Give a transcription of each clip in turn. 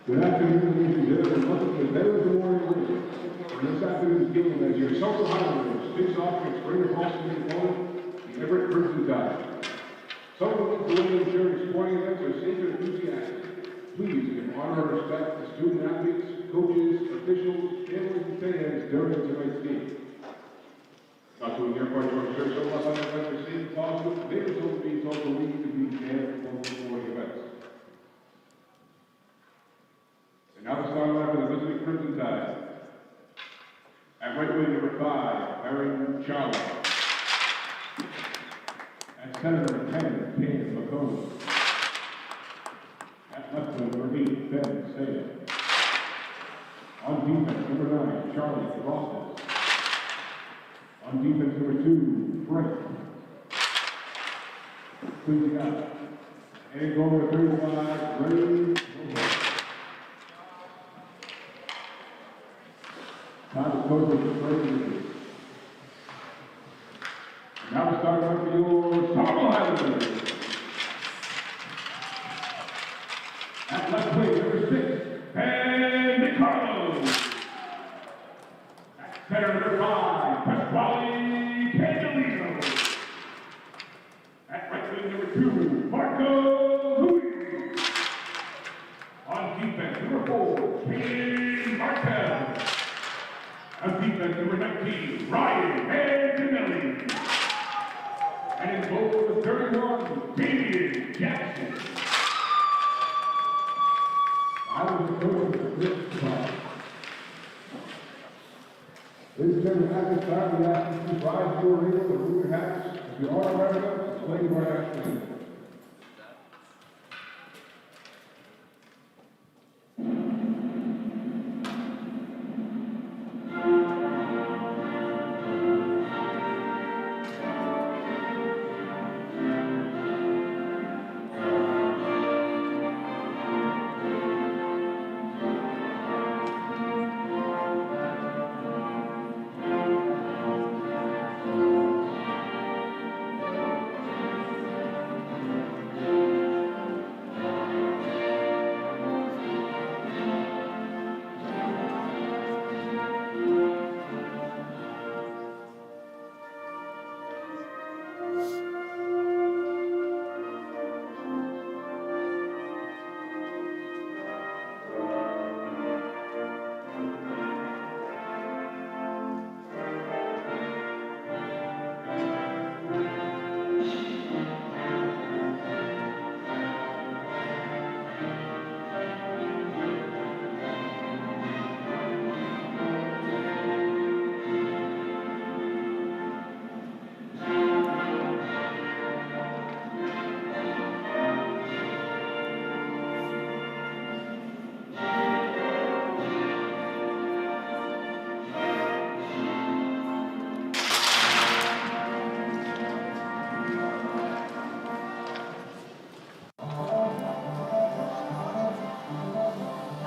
Good afternoon, ladies and gentlemen. Welcome to the Veterans Memorial Arena. For this afternoon's game, as your Central Highlanders face off against Greater Boston opponent, the Everett Crimson Tide. Some of the William Sheridan sporting events are safe and enthusiastic. Please give honor and respect to student athletes, coaches, officials, families, and fans during tonight's game. Not to an airport or church, so unless I have received positive, they result in being told to leave to be banned from sporting events. And now the starting line for the visiting Crimson Tide. At right wing, number 5, Aaron Charlie. At center, number 10, Payne McCone. At left wing, number 8, Ben Saya. On defense, number 9, Charlie Rosses. On defense, number 2, Frank. Cleaning out. And goal number 35, Ray. Time to coach with the Braves. Now the start of your Summer Highlanders. At left wing, number 6, Ben Carlos. At center, number 5, Pasquale Candelino. At right wing, number 2, Marco Louis. On defense, number 4, King Martel. On defense, number 19, Ryan Antonelli. And in goal, number 31, Damian Jackson. I was the coach of this spot. Ladies and gentlemen, at this time, we ask you to rise to your arena and move your hats. If you are ready to play right after you.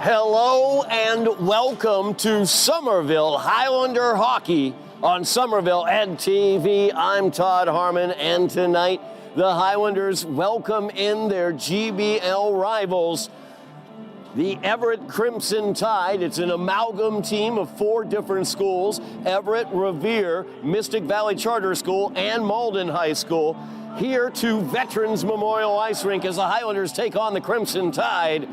Hello and welcome to Somerville Highlander Hockey on Somerville Ed TV. I'm Todd Harmon, and tonight the Highlanders welcome in their GBL rivals, the Everett Crimson Tide. It's an amalgam team of 4 different schools: Everett, Revere, Mystic Valley Charter School, and Malden High School. Here to Veterans Memorial Ice Rink as the Highlanders take on the Crimson Tide.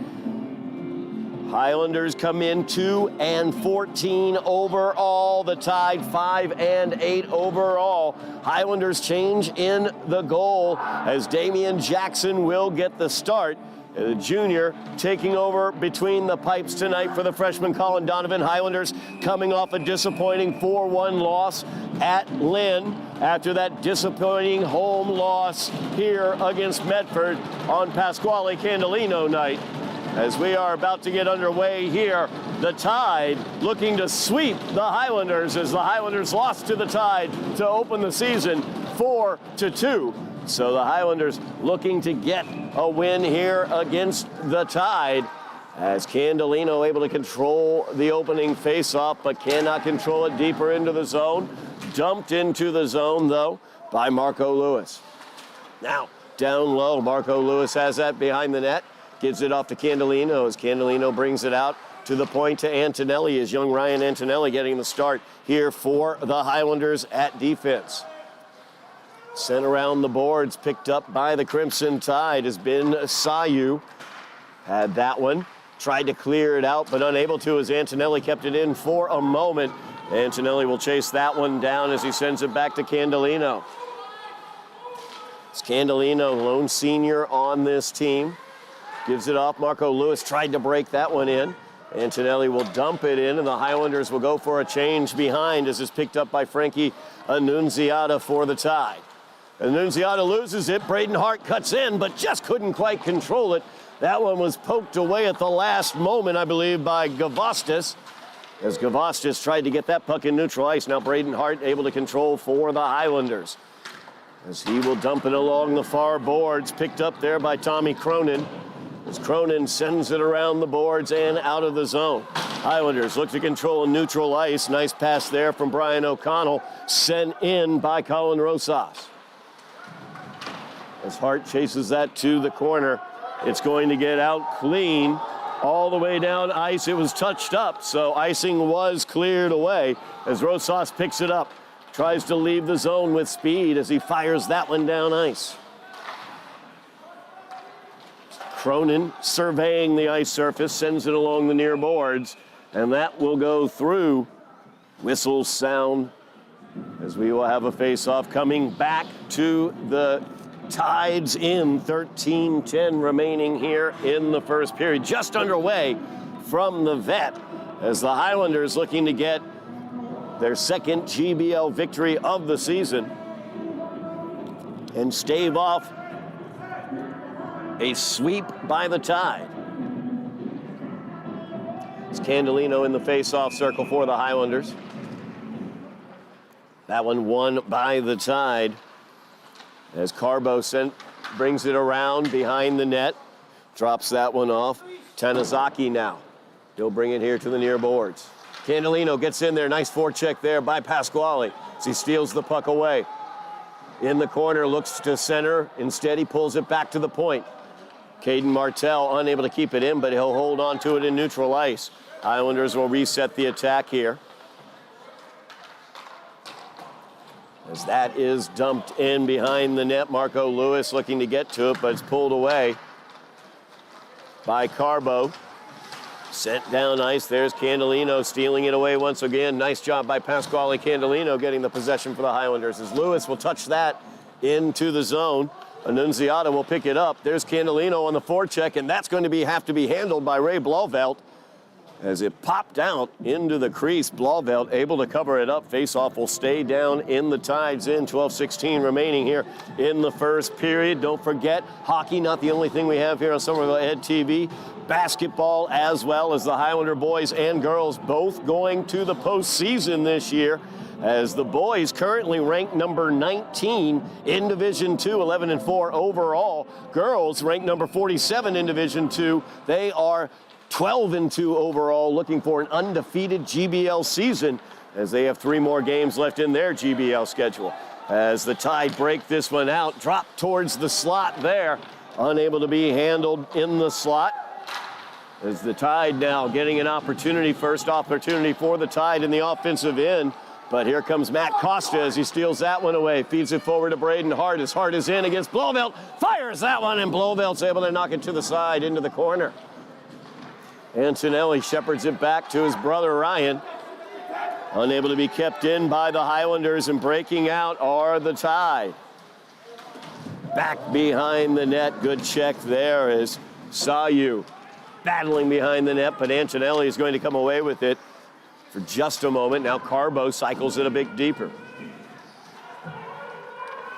Highlanders come in 2-14 overall. The Tide 5-8 overall. Highlanders change in the goal as Damian Jackson will get the start. The junior taking over between the pipes tonight for the freshman Colin Donovan. Highlanders coming off a disappointing 4-1 loss at Lynn after that disappointing home loss here against Medford on Pasquale Candelino night. As we are about to get underway here, the Tide looking to sweep the Highlanders as the Highlanders lost to the Tide to open the season 4-2. So the Highlanders looking to get a win here against the Tide as Candelino able to control the opening face-off but cannot control it deeper into the zone. Dumped into the zone, though, by Marco Lewis. Now, down low, Marco Lewis has that behind the net. Gives it off to Candolino as Candolino brings it out to the point to Antonelli, as young Ryan Antonelli getting the start here for the Highlanders at defense. Sent around the boards, picked up by the Crimson Tide has been Sayu. Had that one, tried to clear it out, but unable to as Antonelli kept it in for a moment. Antonelli will chase that one down as he sends it back to Candolino. It's Candolino, lone senior on this team. Gives it off. Marco Lewis tried to break that one in. Antonelli will dump it in, and the Highlanders will go for a change behind as it's picked up by Frankie Annunziata for the Tide. Annunziata loses it. Braden Hart cuts in, but just couldn't quite control it. That one was poked away at the last moment, I believe, by Gavastis. As Gavastis tried to get that puck in neutral ice. Now Braden Hart able to control for the Highlanders. As he will dump it along the far boards, picked up there by Tommy Cronin. As Cronin sends it around the boards and out of the zone. Highlanders look to control a neutral ice. Nice pass there from Brian O'Connell, sent in by Colin Rosas. As Hart chases that to the corner, it's going to get out clean. All the way down ice, it was touched up, so icing was cleared away as Rosas picks it up. Tries to leave the zone with speed as he fires that one down ice. Cronin surveying the ice surface, sends it along the near boards, and that will go through. Whistles sound as we will have a face-off coming back to the Tides in 13:10 remaining here in the first period. Just underway from the vet as the Highlanders looking to get their second GBL victory of the season and stave off a sweep by the Tide. It's Candolino in the face-off circle for the Highlanders. That one won by the Tide as Carbo brings it around behind the net. Drops that one off. Tanizaki now. He'll bring it here to the near boards. Candolino gets in there. Nice forecheck there by Pasquale as he steals the puck away. In the corner, looks to center. Instead, he pulls it back to the point. Caden Martell unable to keep it in, but he'll hold on to it in neutral ice. Islanders will reset the attack here. As that is dumped in behind the net. Marco Lewis looking to get to it, but it's pulled away by Carbo. Sent down ice. There's Candolino stealing it away once again. Nice job by Pasquale Candolino getting the possession for the Highlanders as Lewis will touch that into the zone. Annunziata will pick it up. There's Candolino on the forecheck, and that's going to have to be handled by Ray Blauvelt as it popped out into the crease. Blauvelt able to cover it up. Faceoff will stay down in the Tides in. 12:16 remaining here in the first period. Don't forget, hockey not the only thing we have here on Somerville Ed TV. Basketball as well, as the Highlander boys and girls both going to the postseason this year, as the boys currently ranked number 19 in Division II, 11-4 overall. Girls ranked number 47 in Division II. They are 12-2 overall, looking for an undefeated GBL season as they have 3 more games left in their GBL schedule. As the Tide break this one out, drop towards the slot there, unable to be handled in the slot. As the Tide now getting an opportunity, first opportunity for the Tide in the offensive end. But here comes Matt Costa as he steals that one away. Feeds it forward to Braden Hart. His Hart is in against Blauvelt. Fires that one, and Blauvelt's able to knock it to the side into the corner. Antonelli shepherds it back to his brother Ryan. Unable to be kept in by the Highlanders, and breaking out are the Tide. Back behind the net. Good check there as Sayu battling behind the net, but Antonelli is going to come away with it for just a moment. Now Carbo cycles it a bit deeper.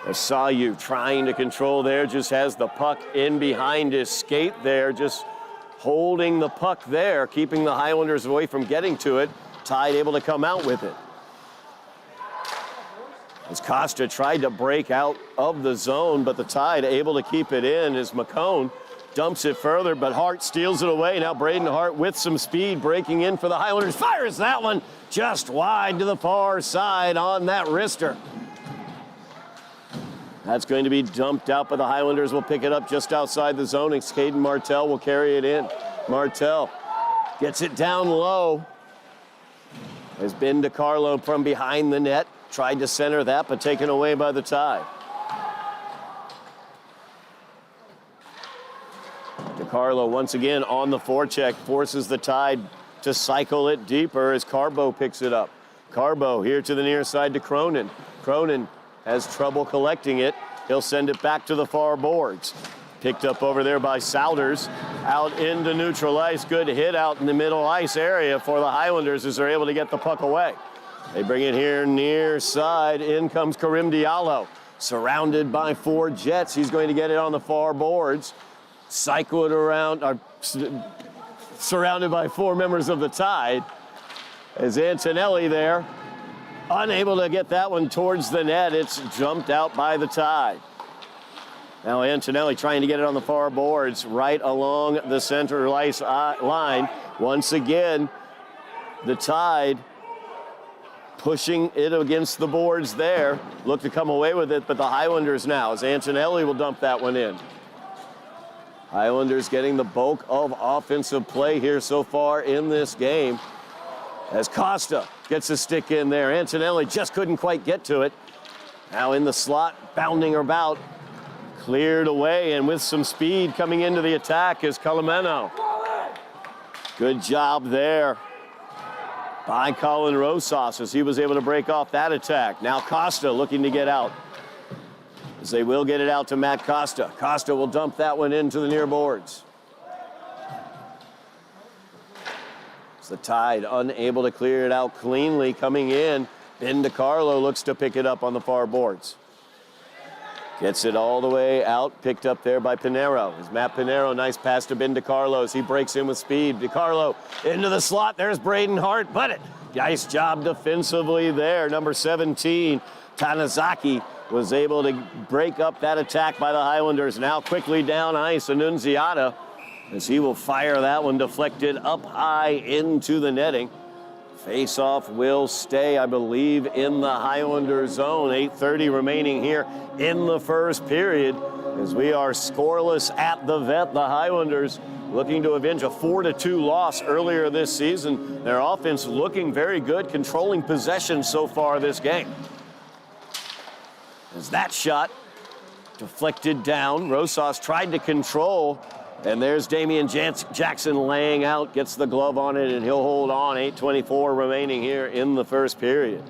As Sayu trying to control there, just has the puck in behind his skate there, just holding the puck there, keeping the Highlanders away from getting to it. Tide able to come out with it. As Costa tried to break out of the zone, but the Tide able to keep it in as McCone dumps it further, but Hart steals it away. Now Braden Hart with some speed breaking in for the Highlanders. Fires that one just wide to the far side on that wrister. That's going to be dumped out, but the Highlanders will pick it up just outside the zone. Caden Martell will carry it in. Martell gets it down low. Has been DiCarlo from behind the net. Tried to center that, but taken away by the Tide. DiCarlo once again on the forecheck, forces the Tide to cycle it deeper as Carbo picks it up. Carbo here to the near side to Cronin. Cronin has trouble collecting it. He'll send it back to the far boards. Picked up over there by Souders. Out into neutral ice. Good hit out in the middle ice area for the Highlanders as they're able to get the puck away. They bring it here near side. In comes Karim Diallo. Surrounded by 4 Jets. He's going to get it on the far boards. Cycle it around. Surrounded by 4 members of the Tide. As Antonelli there, unable to get that one towards the net. It's jumped out by the Tide. Now Antonelli trying to get it on the far boards, right along the center ice line. Once again, the Tide pushing it against the boards there. Look to come away with it, but the Highlanders now, as Antonelli will dump that one in. Highlanders getting the bulk of offensive play here so far in this game. As Costa gets a stick in there. Antonelli just couldn't quite get to it. Now in the slot, bounding about. Cleared away, and with some speed coming into the attack is Calameno. Good job there by Colin Rosas as he was able to break off that attack. Now Costa looking to get out. As they will get it out to Matt Costa. Costa will dump that one into the near boards. The Tide unable to clear it out cleanly coming in. Ben DiCarlo looks to pick it up on the far boards. Gets it all the way out, picked up there by Pinero. It's Matt Pinero, nice pass to Ben DiCarlo as he breaks in with speed. DiCarlo into the slot, there's Braden Hart, but nice job defensively there. Number 17, Tanazaki, was able to break up that attack by the Highlanders. Now quickly down ice, Annunziata, as he will fire that one deflected up high into the netting. Face-off will stay, I believe, in the Highlander zone. 8:30 remaining here in the first period as we are scoreless at the vet. The Highlanders looking to avenge a 4-2 loss earlier this season. Their offense looking very good, controlling possession so far this game. As that shot deflected down, Rosas tried to control. And there's Damian Jackson laying out, gets the glove on it, and he'll hold on. 8:24 remaining here in the first period.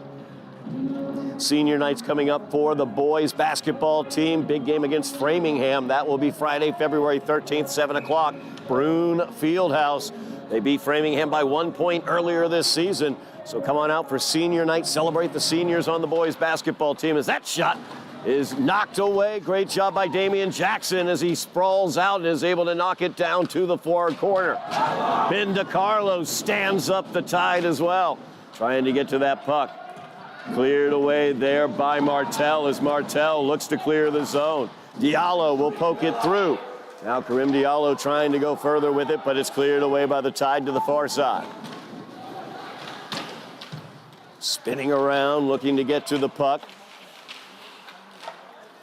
Senior night's coming up for the boys basketball team. Big game against Framingham. That will be Friday, February 13th, 7 o'clock, Broon Fieldhouse. They beat Framingham by 1 point earlier this season. So come on out for senior night. Celebrate the seniors on the boys basketball team as that shot is knocked away. Great job by Damian Jackson as he sprawls out and is able to knock it down to the forward corner. Ben DiCarlo stands up the Tide as well, trying to get to that puck. Cleared away there by Martell as Martell looks to clear the zone. Diallo will poke it through. Now Karim Diallo trying to go further with it, but it's cleared away by the Tide to the far side. Spinning around, looking to get to the puck.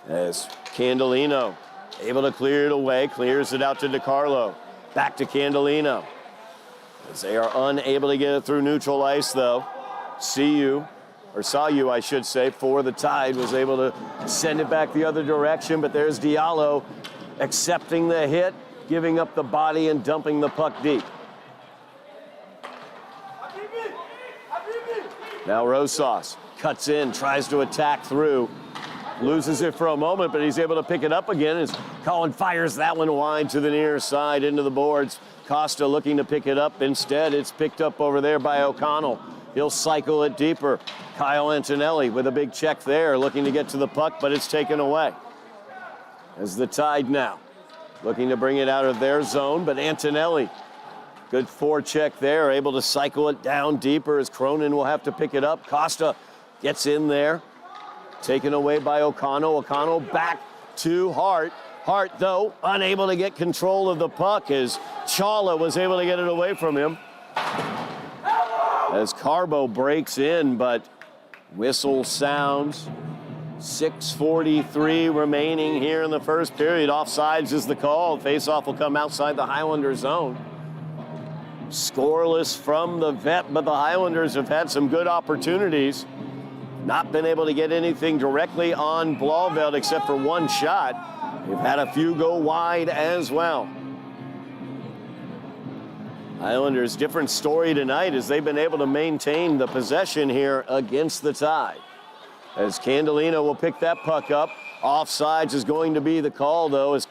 As Candelino able to clear it away, clears it out to DiCarlo. Back to Candelino. As they are unable to get it through neutral ice, though. Saw you, I should say, for the Tide, was able to send it back the other direction, but there's Diallo accepting the hit, giving up the body and dumping the puck deep. Now Rosas cuts in, tries to attack through. Loses it for a moment, but he's able to pick it up again as Colin fires that one wide to the near side into the boards. Costa looking to pick it up. Instead, it's picked up over there by O'Connell. He'll cycle it deeper. Kyle Antonelli with a big check there, looking to get to the puck, but it's taken away. As the Tide now looking to bring it out of their zone, but Antonelli, good forecheck there, able to cycle it down deeper as Cronin will have to pick it up. Costa gets in there. Taken away by O'Connell. O'Connell back to Hart. Hart, though, unable to get control of the puck as Chawla was able to get it away from him. As Carbo breaks in, but whistle sounds 6:43 remaining here in the first period. Offsides is the call. Faceoff will come outside the Highlander zone. Scoreless from the vet, but the Highlanders have had some good opportunities. Not been able to get anything directly on Blauvelt except for one shot. They've had a few go wide as well. Islanders, different story tonight as they've been able to maintain the possession here against the Tide. As Candelino will pick that puck up. Offsides is going to be the call, though, as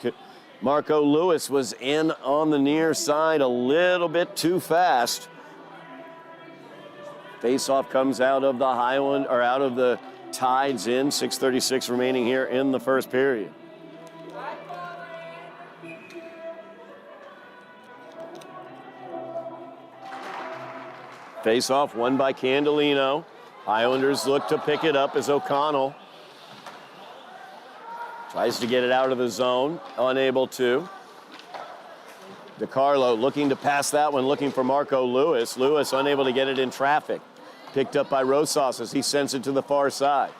Marco Lewis was in on the near side a little bit too fast. Faceoff comes out of the out of the Tide's in. 6:36 remaining here in the first period. Faceoff won by Candelino. Islanders look to pick it up as O'Connell tries to get it out of the zone, unable to. DiCarlo looking to pass that one, looking for Marco Lewis. Lewis unable to get it in traffic. Picked up by Rosas as he sends it to the far side.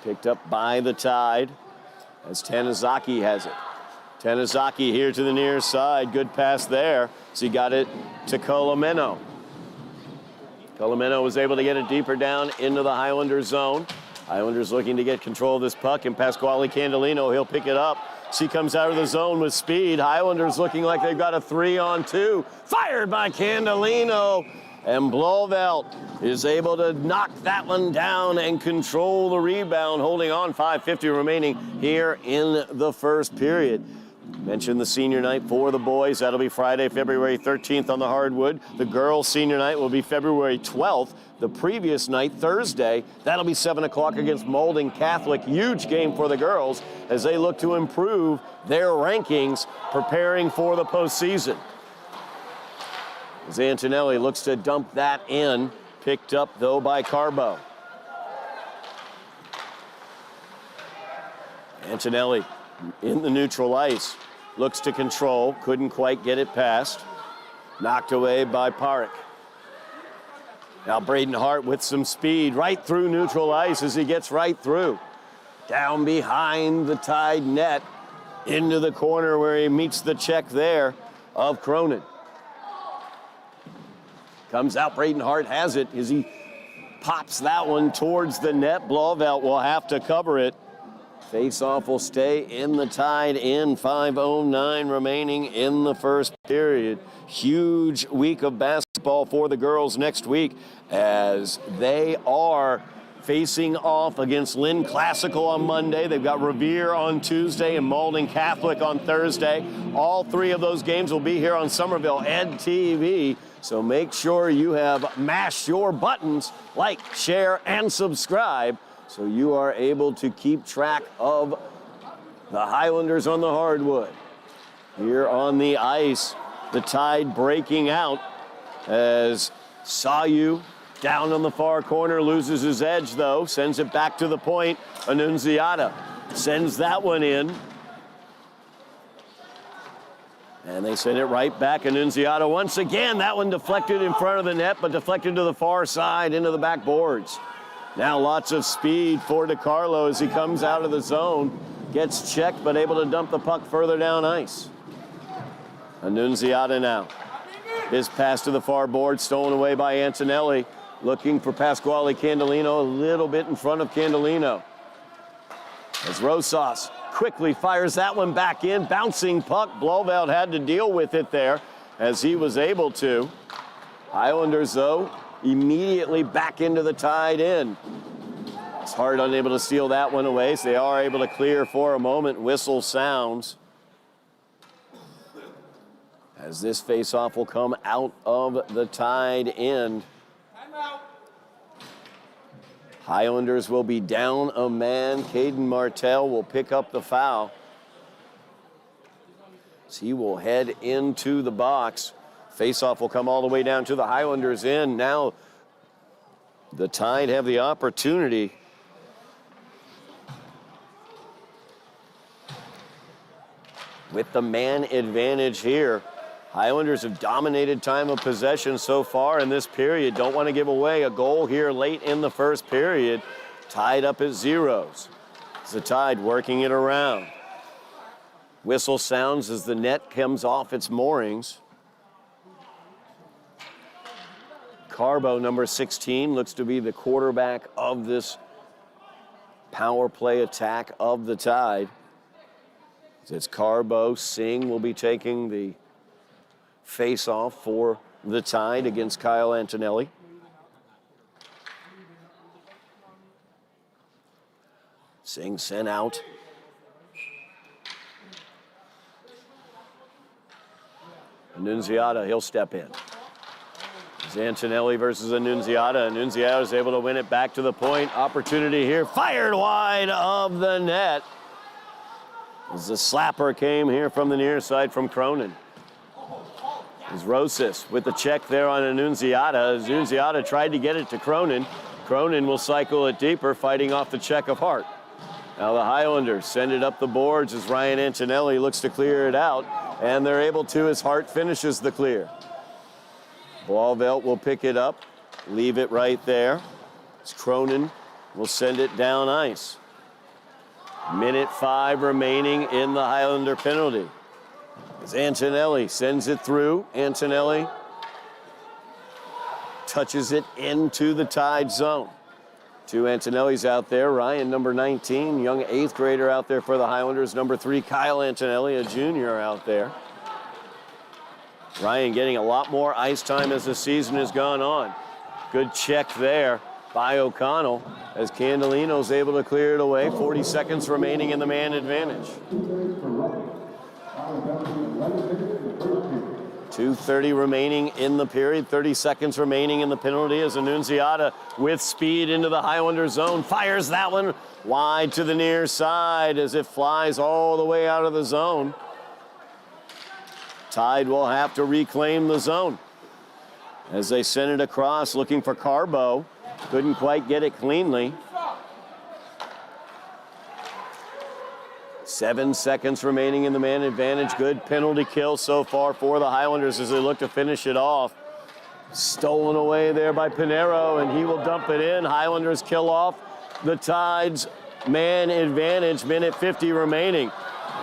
Picked up by the Tide as Tanizaki has it. Tanizaki here to the near side. Good pass there. So he got it to Colomeno. Colomeno was able to get it deeper down into the Highlander zone. Islanders looking to get control of this puck, and Pasquale Candelino, he'll pick it up. She comes out of the zone with speed. Highlanders looking like they've got a 3-on-2. Fired by Candelino. And Blauvelt is able to knock that one down and control the rebound, holding on. 5:50 remaining here in the first period. Mentioned the senior night for the boys. That'll be Friday, February 13th on the hardwood. The girls' senior night will be February 12th. The previous night, Thursday, that'll be 7 o'clock against Malden Catholic. Huge game for the girls as they look to improve their rankings, preparing for the postseason. As Antonelli looks to dump that in. Picked up, though, by Carbo. Antonelli in the neutral ice. Looks to control. Couldn't quite get it past. Knocked away by Parek. Now Braden Hart with some speed right through neutral ice as he gets right through. Down behind the Tide net. Into the corner where he meets the check there of Cronin. Comes out, Braden Hart has it as he pops that one towards the net. Blauvelt will have to cover it. Face-off will stay in the Tide in. 5:09 remaining in the first period. Huge week of basketball for the girls next week as they are facing off against Lynn Classical on Monday. They've got Revere on Tuesday and Malden Catholic on Thursday. All three of those games will be here on Somerville Ed TV. So make sure you have mashed your buttons, like, share, and subscribe, so you are able to keep track of the Highlanders on the hardwood. Here on the ice, the Tide breaking out as Sayu down on the far corner, loses his edge though, sends it back to the point. Annunziata sends that one in. And they send it right back. Annunziata once again. That one deflected in front of the net, but deflected to the far side into the backboards. Now lots of speed for DiCarlo as he comes out of the zone. Gets checked, but able to dump the puck further down ice. Annunziata now. His pass to the far board, stolen away by Antonelli. Looking for Pasquale Candelino, a little bit in front of Candelino. As Rosas quickly fires that one back in. Bouncing puck. Blauvelt had to deal with it there as he was able to. Islanders, though, immediately back into the Tide in. It's Hart unable to steal that one away, so they are able to clear for a moment. Whistle sounds as this faceoff will come out of the Tide end. Highlanders will be down a man. Caden Martell will pick up the foul. So he will head into the box. Faceoff will come all the way down to the Highlanders end. Now the Tide have the opportunity with the man advantage here. Highlanders have dominated time of possession so far in this period. Don't want to give away a goal here late in the first period tied up at zeros. It's the Tide working it around. Whistle sounds as the net comes off its moorings. Carbo, number 16, looks to be the quarterback of this power play attack of the Tide. It's Carbo. Singh will be taking the face-off for the Tide against Kyle Antonelli. Singh sent out. Annunziata, he'll step in. It's Antonelli versus Annunziata. Annunziata is able to win it back to the point. Opportunity here, fired wide of the net. As the slapper came here from the near side from Cronin. As Rosas with the check there on Annunziata. As Annunziata tried to get it to Cronin. Cronin will cycle it deeper, fighting off the check of Hart. Now the Highlanders send it up the boards as Ryan Antonelli looks to clear it out. And they're able to as Hart finishes the clear. Blauvelt will pick it up, leave it right there. As Cronin will send it down ice. Minute 5 remaining in the Highlander penalty. As Antonelli sends it through, Antonelli touches it into the Tide zone. 2 Antonellis out there. Ryan, number 19, young 8th grader out there for the Highlanders. Number 3, Kyle Antonelli, a junior out there. Ryan getting a lot more ice time as the season has gone on. Good check there by O'Connell as Candelino's able to clear it away. 40 seconds remaining in the man advantage. 2:30 remaining in the period. 30 seconds remaining in the penalty as Annunziata with speed into the Highlander zone. Fires that one wide to the near side as it flies all the way out of the zone. Tide will have to reclaim the zone as they send it across looking for Carbo. Couldn't quite get it cleanly. 7 seconds remaining in the man advantage. Good penalty kill so far for the Highlanders as they look to finish it off. Stolen away there by Pinero, and he will dump it in. Highlanders kill off the Tide's man advantage. Minute 50 remaining.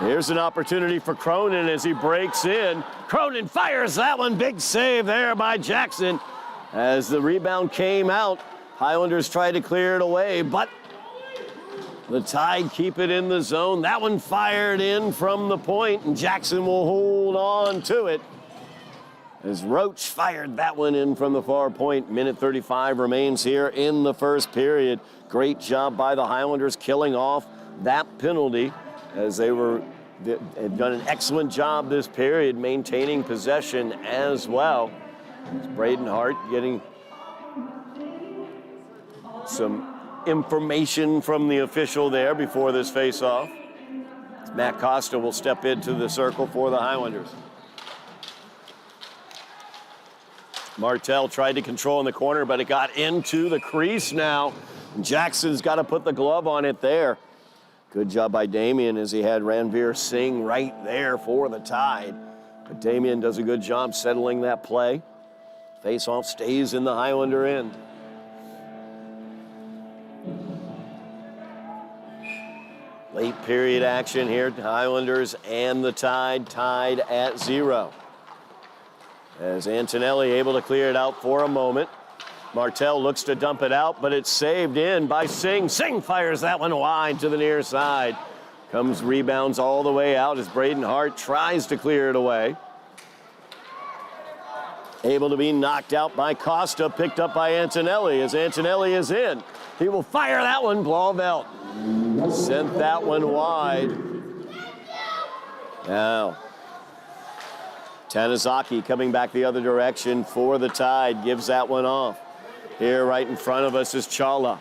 Here's an opportunity for Cronin as he breaks in. Cronin fires that one. Big save there by Jackson. As the rebound came out, Highlanders tried to clear it away, but the Tide keep it in the zone. That one fired in from the point, and Jackson will hold on to it. As Roach fired that one in from the far point. Minute 35 remains here in the first period. Great job by the Highlanders killing off that penalty as they had done an excellent job this period maintaining possession as well. It's Braden Hart getting some information from the official there before this face-off. Matt Costa will step into the circle for the Highlanders. Martell tried to control in the corner, but it got into the crease now. Jackson's got to put the glove on it there. Good job by Damien as he had Ranveer Singh right there for the Tide. But Damien does a good job settling that play. Face-off stays in the Highlander end. Late period action here. Highlanders and the Tide tied at 0. As Antonelli able to clear it out for a moment. Martell looks to dump it out, but it's saved in by Singh. Singh fires that one wide to the near side. Comes rebounds all the way out as Braden Hart tries to clear it away. Able to be knocked out by Costa, picked up by Antonelli as Antonelli is in. He will fire that one. Blauvelt sent that one wide. Now, Tanizaki coming back the other direction for the Tide, gives that one off. Here right in front of us is Chawla.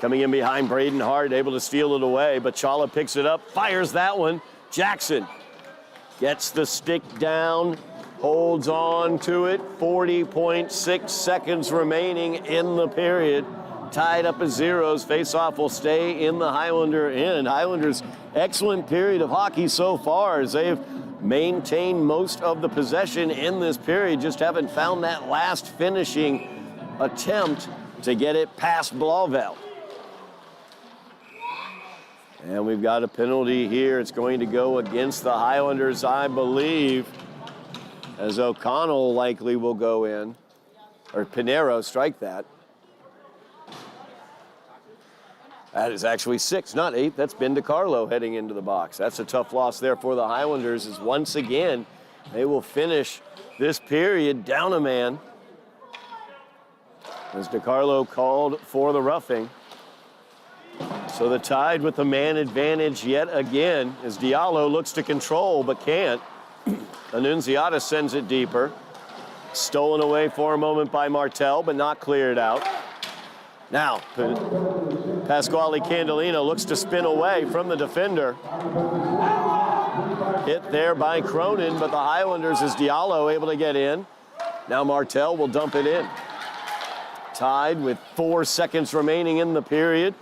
Coming in behind Braden Hart, able to steal it away, but Chawla picks it up, fires that one. Jackson gets the stick down, holds on to it. 40.6 seconds remaining in the period. Tied up at zeros. Face-off will stay in the Highlander end. Highlanders' excellent period of hockey so far as they've maintained most of the possession in this period. Just haven't found that last finishing attempt to get it past Blauvelt. And we've got a penalty here. It's going to go against the Highlanders, I believe, as O'Connell likely will go in. Or Pinero, strike that. That is actually 6, not 8. That's Ben DiCarlo heading into the box. That's a tough loss there for the Highlanders, as once again, they will finish this period down a man. As DiCarlo called for the roughing. So the Tide with the man advantage yet again as Diallo looks to control but can't. Annunziata sends it deeper. Stolen away for a moment by Martel, but not cleared out. Now, Pasquale Candolino looks to spin away from the defender. Hit there by Cronin, but the Highlanders, is Diallo able to get in. Now Martel will dump it in. Tide with 4 seconds remaining in the period.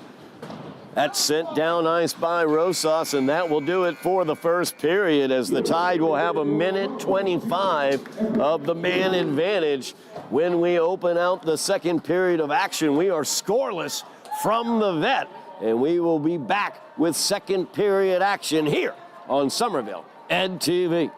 That's sent down ice by Rosas, and that will do it for the first period, as the Tide will have 1:25 of the man advantage. When we open out the second period of action, we are scoreless from the vet, and we will be back with second period action here on Somerville Ed TV.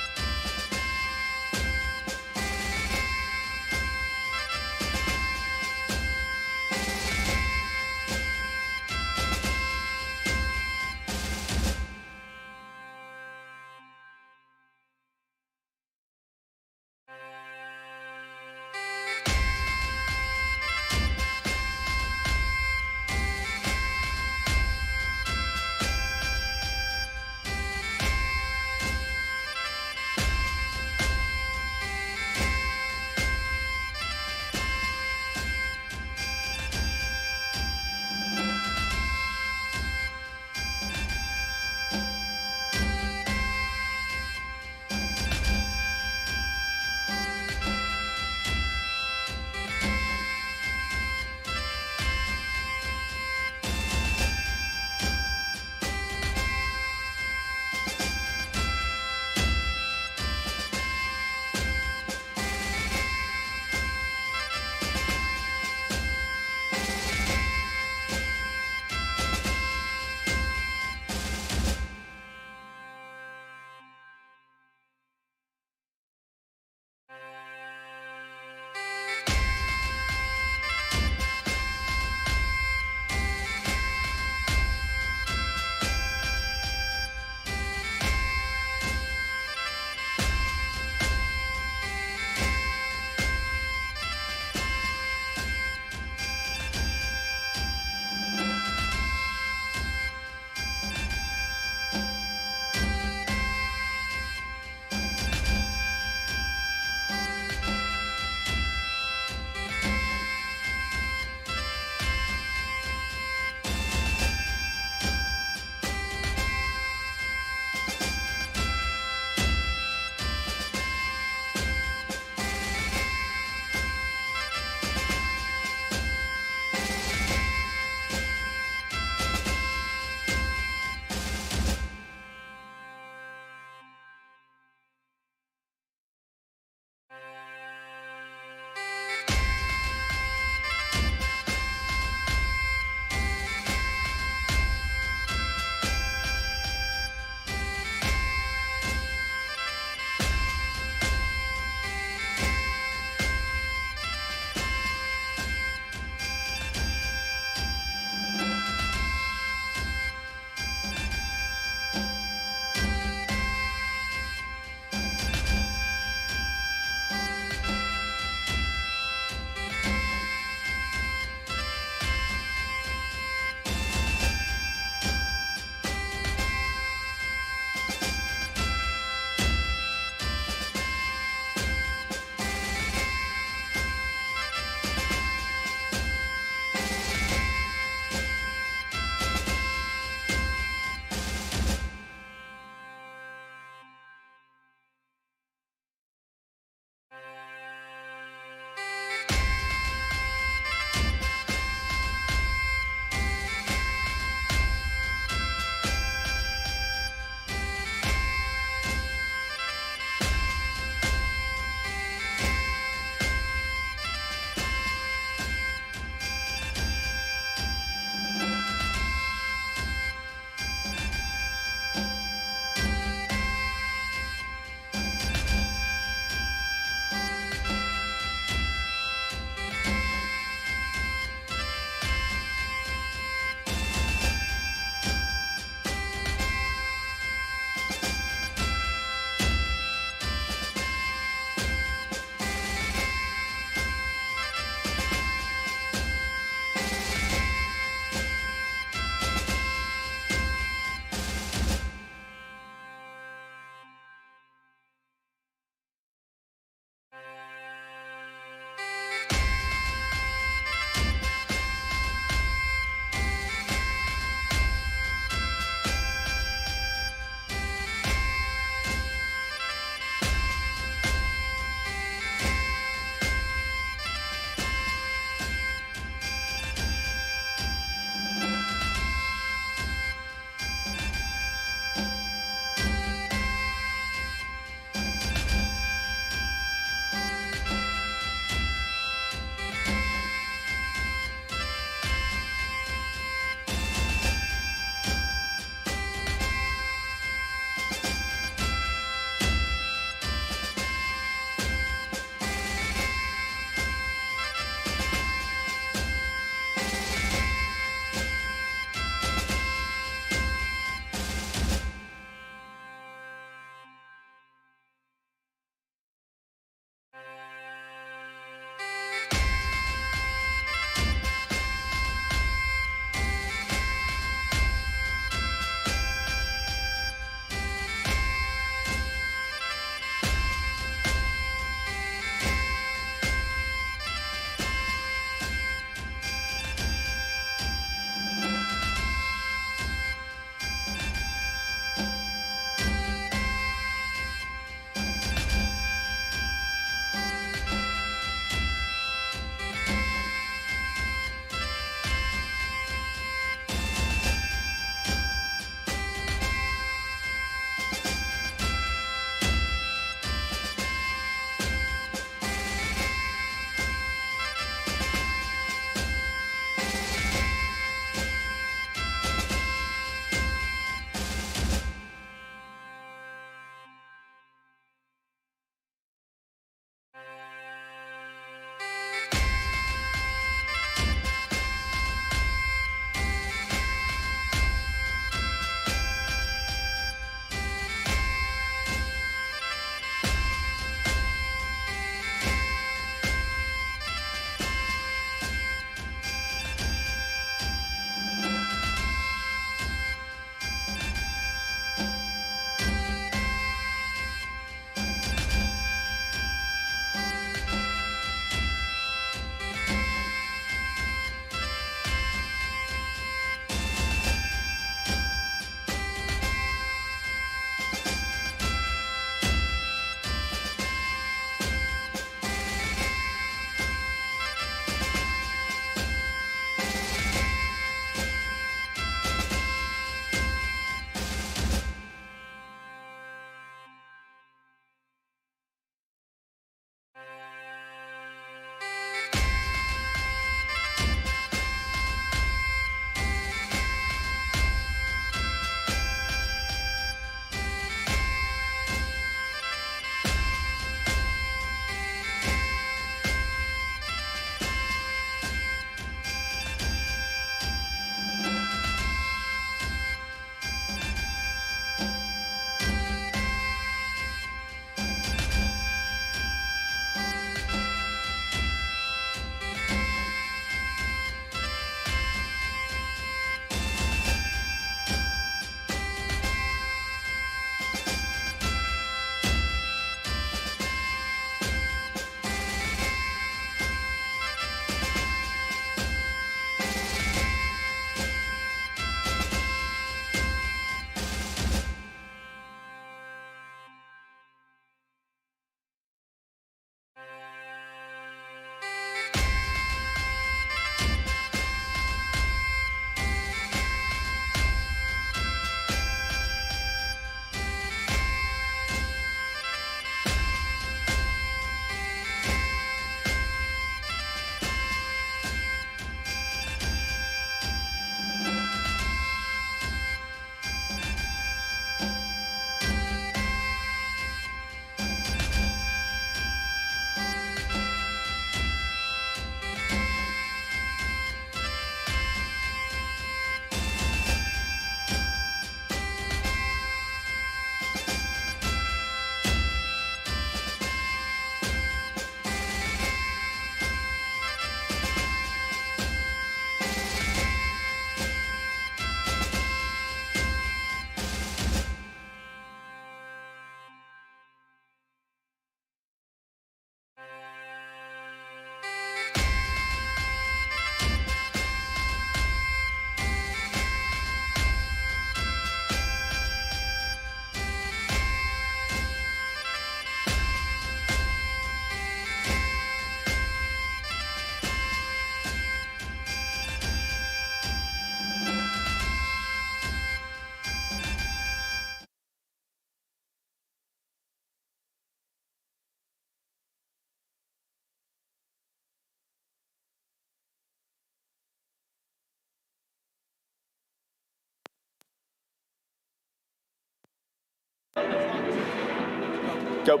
Go.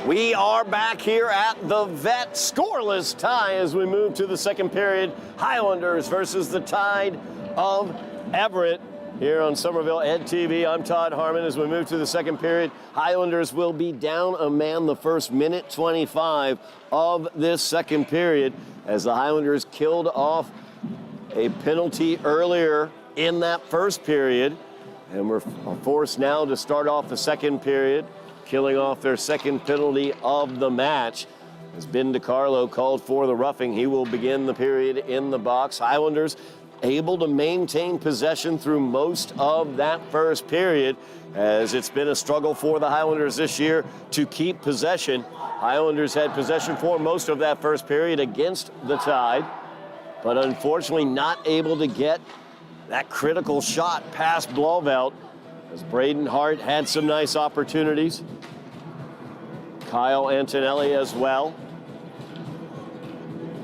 We are back here at the Vet. Scoreless tie as we move to the second period. Highlanders versus the Tide of Everett. Here on Somerville Ed TV, I'm Todd Harmon. As we move to the second period, Highlanders will be down a man the first minute 25 of this second period as the Highlanders killed off a penalty earlier in that first period. And we're forced now to start off the second period, killing off their second penalty of the match. As Ben DiCarlo called for the roughing, he will begin the period in the box. Highlanders able to maintain possession through most of that first period, as it's been a struggle for the Highlanders this year to keep possession. Highlanders had possession for most of that first period against the Tide, but unfortunately not able to get that critical shot past Blauvelt, as Braden Hart had some nice opportunities. Kyle Antonelli as well.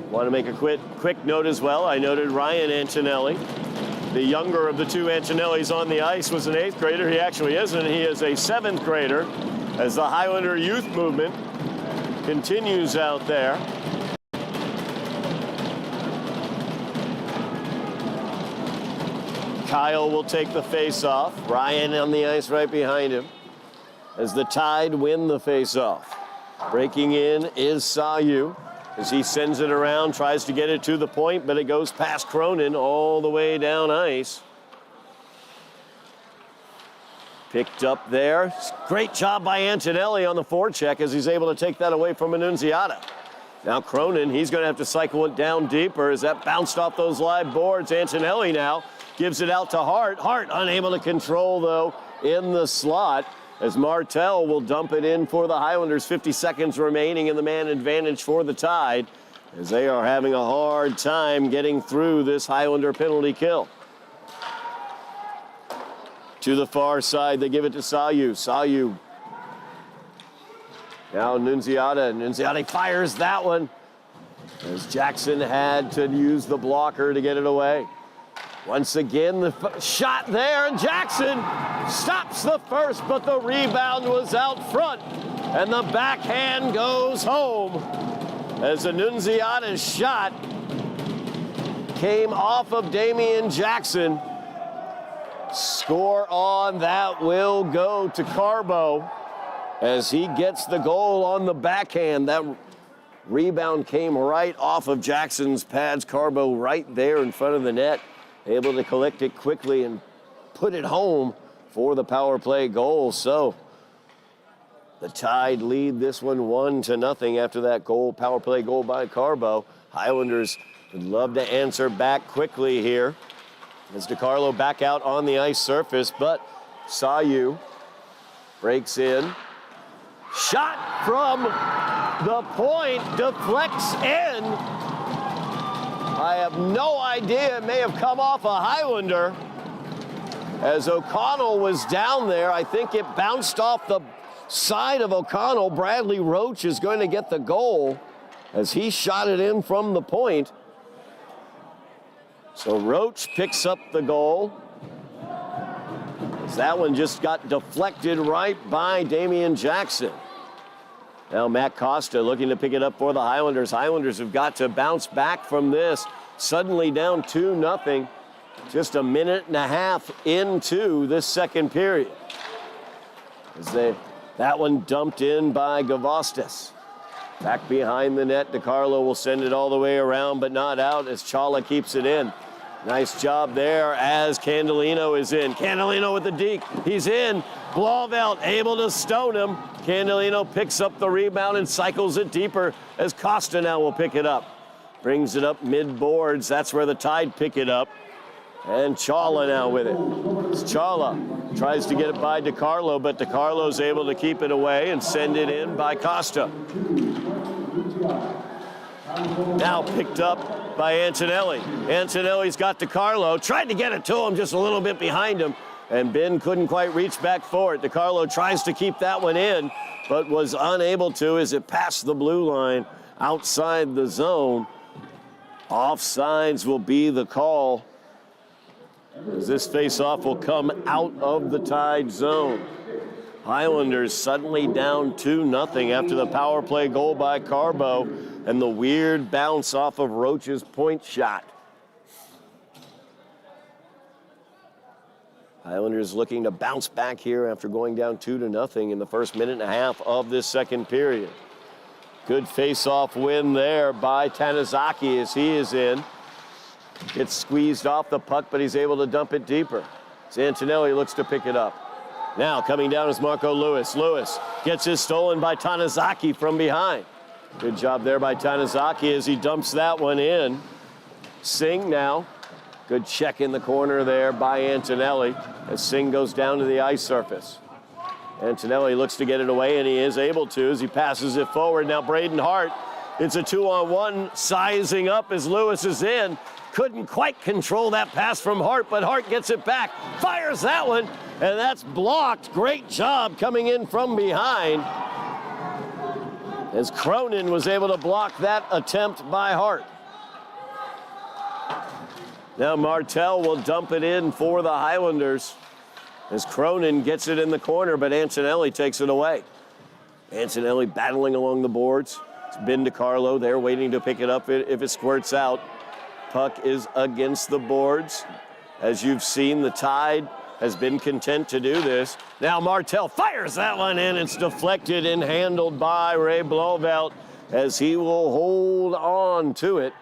Want to make a quick note as well. I noted Ryan Antonelli, the younger of the two Antonellis on the ice, was an 8th grader. He actually isn't. He is a 7th grader as the Highlander youth movement continues out there. Kyle will take the face-off. Ryan on the ice right behind him as the Tide win the face-off. Breaking in is Sayu as he sends it around, tries to get it to the point, but it goes past Cronin all the way down ice. Picked up there. Great job by Antonelli on the forecheck as he's able to take that away from Annunziata. Now Cronin, he's going to have to cycle it down deeper as that bounced off those live boards. Antonelli now gives it out to Hart. Hart unable to control, though, in the slot as Martel will dump it in for the Highlanders. 50 seconds remaining in the man advantage for the Tide as they are having a hard time getting through this Highlander penalty kill. To the far side, they give it to Sayu. Sayu. Now Nunziata. Nunziata fires that one as Jackson had to use the blocker to get it away. Once again, the shot there, and Jackson stops the first, but the rebound was out front, and the backhand goes home as Annunziata's shot came off of Damian Jackson. Score on that will go to Carbo as he gets the goal on the backhand. That rebound came right off of Jackson's pads. Carbo right there in front of the net, able to collect it quickly and put it home for the power play goal. So the Tide lead this one 1-0 after that power play goal by Carbo. Highlanders would love to answer back quickly here as DiCarlo back out on the ice surface, but Sayu breaks in. Shot from the point, deflects in. I have no idea. It may have come off a Highlander as O'Connell was down there. I think it bounced off the side of O'Connell. Bradley Roach is going to get the goal as he shot it in from the point. So Roach picks up the goal. That one just got deflected right by Damian Jackson. Now Matt Costa looking to pick it up for the Highlanders. Highlanders have got to bounce back from this. Suddenly down 2-0, just a minute and a half into this second period. That one dumped in by Gavostis. Back behind the net, DiCarlo will send it all the way around, but not out as Chala keeps it in. Nice job there as Candelino is in. Candelino with the deke. He's in. Blauvelt able to stone him. Candelino picks up the rebound and cycles it deeper as Costa now will pick it up. Brings it up mid-boards. That's where the Tide pick it up. And Chala now with it. Chala tries to get it by DiCarlo, but DiCarlo's able to keep it away and send it in by Costa. Now picked up by Antonelli. Antonelli's got DiCarlo. Tried to get it to him, just a little bit behind him, and Ben couldn't quite reach back for it. DiCarlo tries to keep that one in, but was unable to as it passed the blue line outside the zone. Offsides will be the call, as this face-off will come out of the Tide zone. Highlanders suddenly down 2-0 after the power play goal by Carbo and the weird bounce off of Roach's point shot. Highlanders looking to bounce back here after going down 2-0 in the first minute and a half of this second period. Good face-off win there by Tanizaki as he is in. Gets squeezed off the puck, but he's able to dump it deeper. Antonelli looks to pick it up. Now coming down is Marco Lewis. Lewis gets his stolen by Tanizaki from behind. Good job there by Tanizaki as he dumps that one in. Singh now. Good check in the corner there by Antonelli as Singh goes down to the ice surface. Antonelli looks to get it away, and he is able to as he passes it forward. Now Braden Hart, it's a 2-on-1, sizing up as Lewis is in. Couldn't quite control that pass from Hart, but Hart gets it back, fires that one, and that's blocked. Great job coming in from behind as Cronin was able to block that attempt by Hart. Now Martell will dump it in for the Highlanders as Cronin gets it in the corner, but Antonelli takes it away. Antonelli battling along the boards. It's Ben DiCarlo there waiting to pick it up if it squirts out. Puck is against the boards. As you've seen, the Tide has been content to do this. Now Martell fires that one in. It's deflected and handled by Ray Blovelt as he will hold on to it.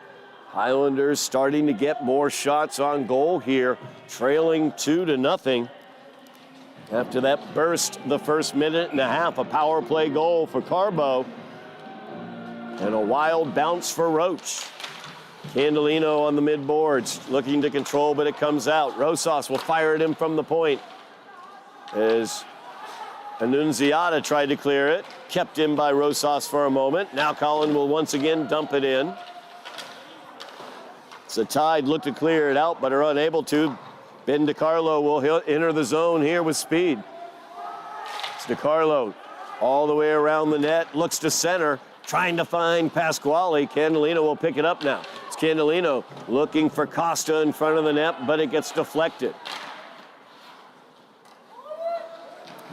Highlanders starting to get more shots on goal here, trailing 2-0. After that burst the first minute and a half, a power play goal for Carbo and a wild bounce for Roach. Candelino on the mid-boards, looking to control, but it comes out. Rosas will fire it in from the point as Annunziata tried to clear it. Kept in by Rosas for a moment. Now Collin will once again dump it in. The Tide look to clear it out, but are unable to. Ben DiCarlo will enter the zone here with speed. It's DiCarlo all the way around the net, looks to center, trying to find Pasquale. Candelino will pick it up now. It's Candelino looking for Costa in front of the net, but it gets deflected.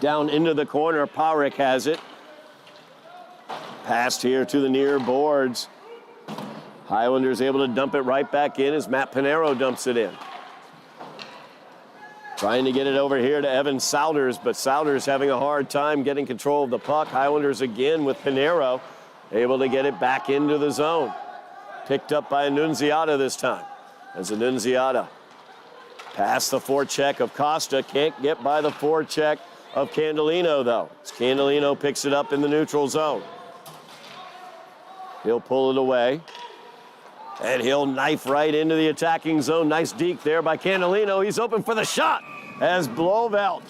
Down into the corner, Parik has it. Passed here to the near boards. Highlanders able to dump it right back in as Matt Pinero dumps it in. Trying to get it over here to Evan Souders, but Souders having a hard time getting control of the puck. Highlanders again with Pinero, able to get it back into the zone. Picked up by Annunziata this time. As Annunziata past the forecheck of Costa, can't get by the forecheck of Candelino though. As Candelino picks it up in the neutral zone. He'll pull it away. And he'll knife right into the attacking zone. Nice deke there by Candelino. He's open for the shot as Blovelt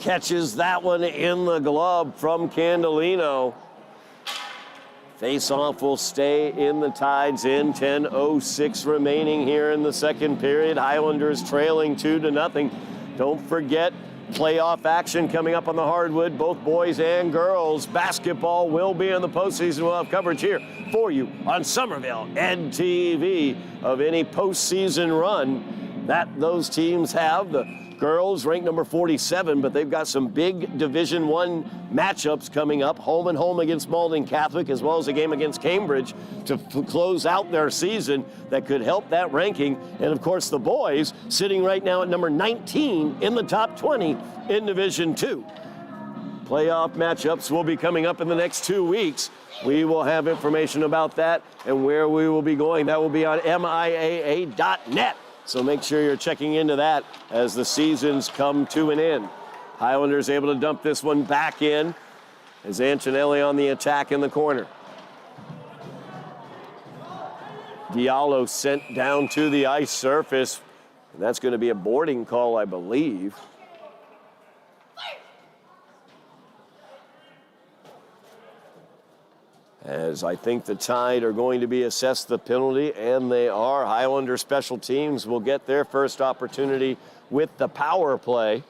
catches that one in the glove from Candelino. Face-off will stay in the Tide's end. 10:06 remaining here in the second period. Highlanders trailing 2-0. Don't forget, playoff action coming up on the hardwood, both boys and girls. Basketball will be in the postseason. We'll have coverage here for you on Somerville NTV of any postseason run that those teams have. The girls ranked number 47, but they've got some big Division I matchups coming up. Home and home against Malden Catholic, as well as a game against Cambridge to close out their season that could help that ranking. And of course, the boys sitting right now at number 19 in the top 20 in Division II. Playoff matchups will be coming up in the next 2 weeks. We will have information about that and where we will be going. That will be on MIAA.net. So make sure you're checking into that as the seasons come to an end. Highlanders able to dump this one back in as Antonelli on the attack in the corner. Diallo sent down to the ice surface. And that's going to be a boarding call, I believe. As I think the Tide are going to be assessed the penalty, and they are. Highlander special teams will get their first opportunity with the power play.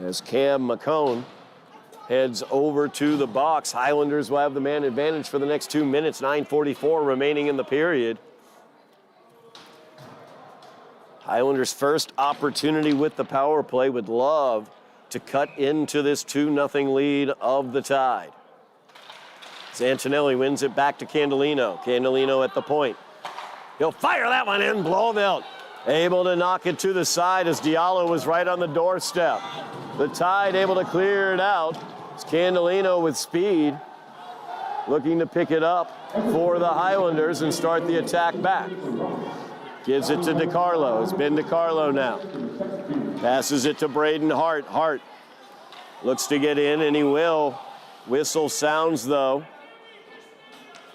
As Cam McCone heads over to the box, Highlanders will have the man advantage for the next 2 minutes, 9:44 remaining in the period. Highlanders' first opportunity with the power play, would love to cut into this 2-0 lead of the Tide. As Antonelli wins it back to Candelino. Candelino at the point. He'll fire that one in. Blauvelt able to knock it to the side as Diallo was right on the doorstep. The Tide able to clear it out. It's Candelino with speed, looking to pick it up for the Highlanders and start the attack back. Gives it to DiCarlo. It's been DiCarlo now. Passes it to Braden Hart. Hart looks to get in, and he will. Whistle sounds, though,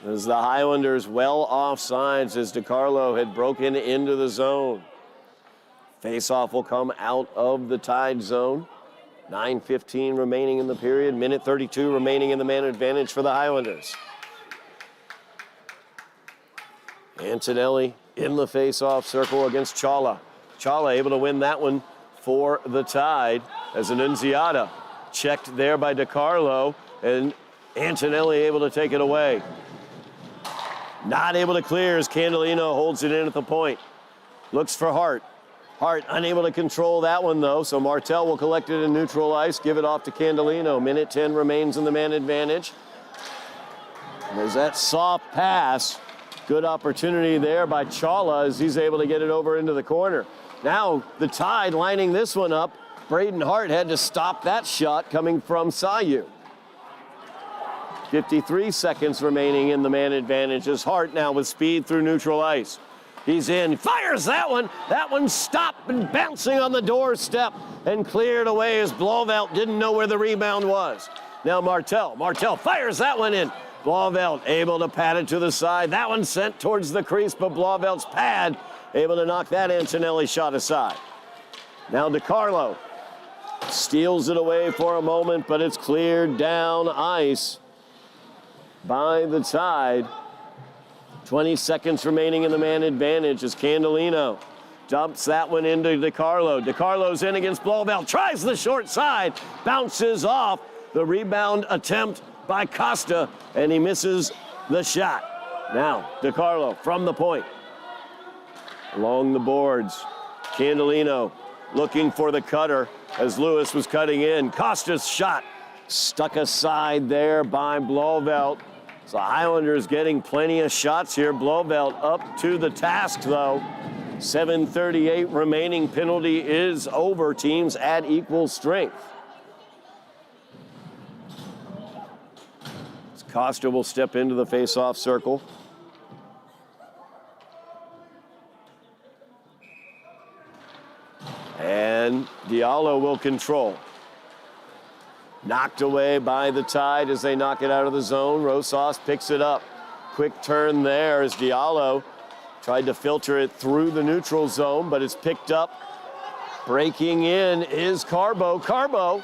as the Highlanders well offsides as DiCarlo had broken into the zone. Faceoff will come out of the Tide zone. 9:15 remaining in the period. Minute 32 remaining in the man advantage for the Highlanders. Antonelli in the face-off circle against Chawla. Chawla able to win that one for the Tide as Annunziata checked there by DiCarlo, and Antonelli able to take it away. Not able to clear as Candelino holds it in at the point. Looks for Hart. Hart unable to control that one, though, so Martel will collect it in neutral ice, give it off to Candelino. Minute 10 remains in the man advantage. And there's that soft pass. Good opportunity there by Chawla as he's able to get it over into the corner. Now the Tide lining this one up. Braden Hart had to stop that shot coming from Sayu. 53 seconds remaining in the man advantage as Hart now with speed through neutral ice. He's in, fires that one. That one stopped and bouncing on the doorstep and cleared away as Blauvelt didn't know where the rebound was. Now Martel fires that one in. Blauvelt able to pat it to the side. That one sent towards the crease, but Blauvelt's pad able to knock that Antonelli shot aside. Now DiCarlo steals it away for a moment, but it's cleared down ice by the Tide. 20 seconds remaining in the man advantage as Candelino dumps that one into DiCarlo. DiCarlo's in against Blauvelt, tries the short side, bounces off. The rebound attempt by Costa, and he misses the shot. Now, DiCarlo from the point. Along the boards, Candelino looking for the cutter as Lewis was cutting in. Costa's shot stuck aside there by Blauvelt. So Highlanders getting plenty of shots here. Blauvelt up to the task, though. 7:38 remaining. Penalty is over. Teams at equal strength. Costa will step into the face-off circle. And Diallo will control. Knocked away by the Tide as they knock it out of the zone. Rosas picks it up. Quick turn there as Diallo tried to filter it through the neutral zone, but it's picked up. Breaking in is Carbo. Carbo,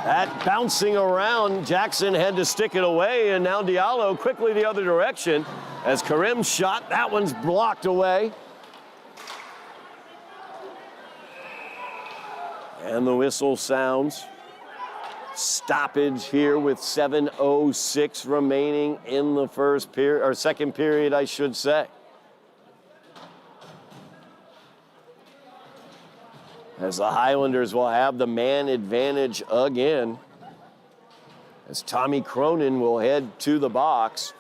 that bouncing around, Jackson had to stick it away, and now Diallo quickly the other direction as Karim's shot, that one's blocked away. And the whistle sounds. Stoppage here with 7:06 remaining in the first period, or second period, I should say. As the Highlanders will have the man advantage again. As Tommy Cronin will head to the box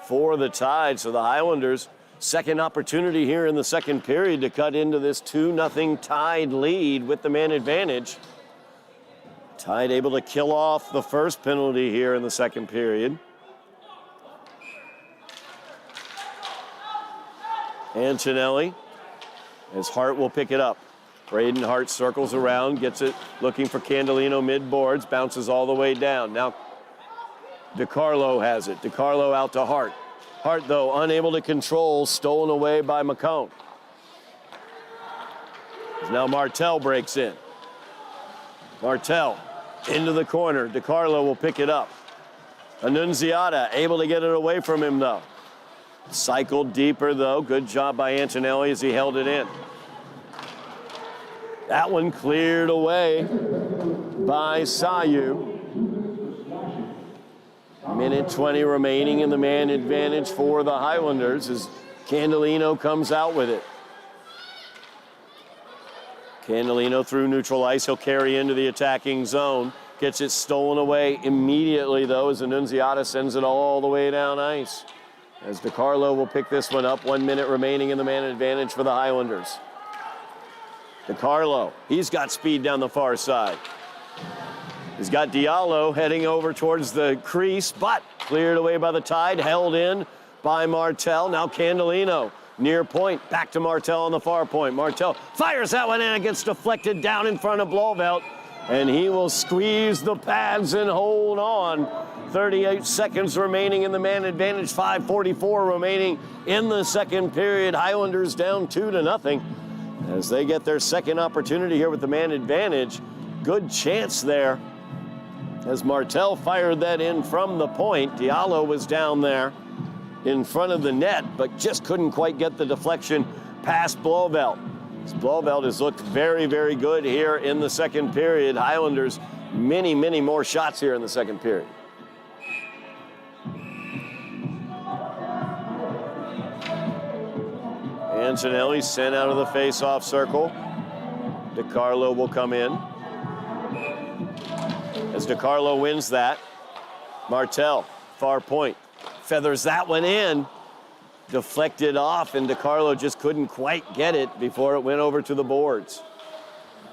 for the Tide. So the Highlanders, second opportunity here in the second period to cut into this 2-0 Tide lead with the man advantage. Tide able to kill off the first penalty here in the second period. Antonelli, as Hart will pick it up. Braden Hart circles around, gets it, looking for Candelino mid-boards, bounces all the way down. Now DiCarlo has it. DiCarlo out to Hart. Hart, though, unable to control, stolen away by McCone. Now Martel breaks in. Martel into the corner. DiCarlo will pick it up. Annunziata able to get it away from him, though. Cycled deeper, though. Good job by Antonelli as he held it in. That one cleared away by Sayu. Minute 20 remaining in the man advantage for the Highlanders as Candelino comes out with it. Candolino through neutral ice. He'll carry into the attacking zone. Gets it stolen away immediately, though, as Annunziata sends it all the way down ice. As DiCarlo will pick this one up. 1 minute remaining in the man advantage for the Highlanders. DiCarlo, he's got speed down the far side. He's got Diallo heading over towards the crease, but cleared away by the Tide, held in by Martel. Now Candolino, near point, back to Martel on the far point. Martel fires that one in, it gets deflected down in front of Blofeld, and he will squeeze the pads and hold on. 38 seconds remaining in the man advantage, 5:44 remaining in the second period. Highlanders down 2-0 as they get their second opportunity here with the man advantage. Good chance there as Martel fired that in from the point. Diallo was down there in front of the net, but just couldn't quite get the deflection past Blofeld. Blofeld has looked very, very good here in the second period. Highlanders, many, many more shots here in the second period. Antonelli sent out of the face-off circle. DiCarlo will come in. As DiCarlo wins that, Martel, far point, feathers that one in, deflected off, and DiCarlo just couldn't quite get it before it went over to the boards.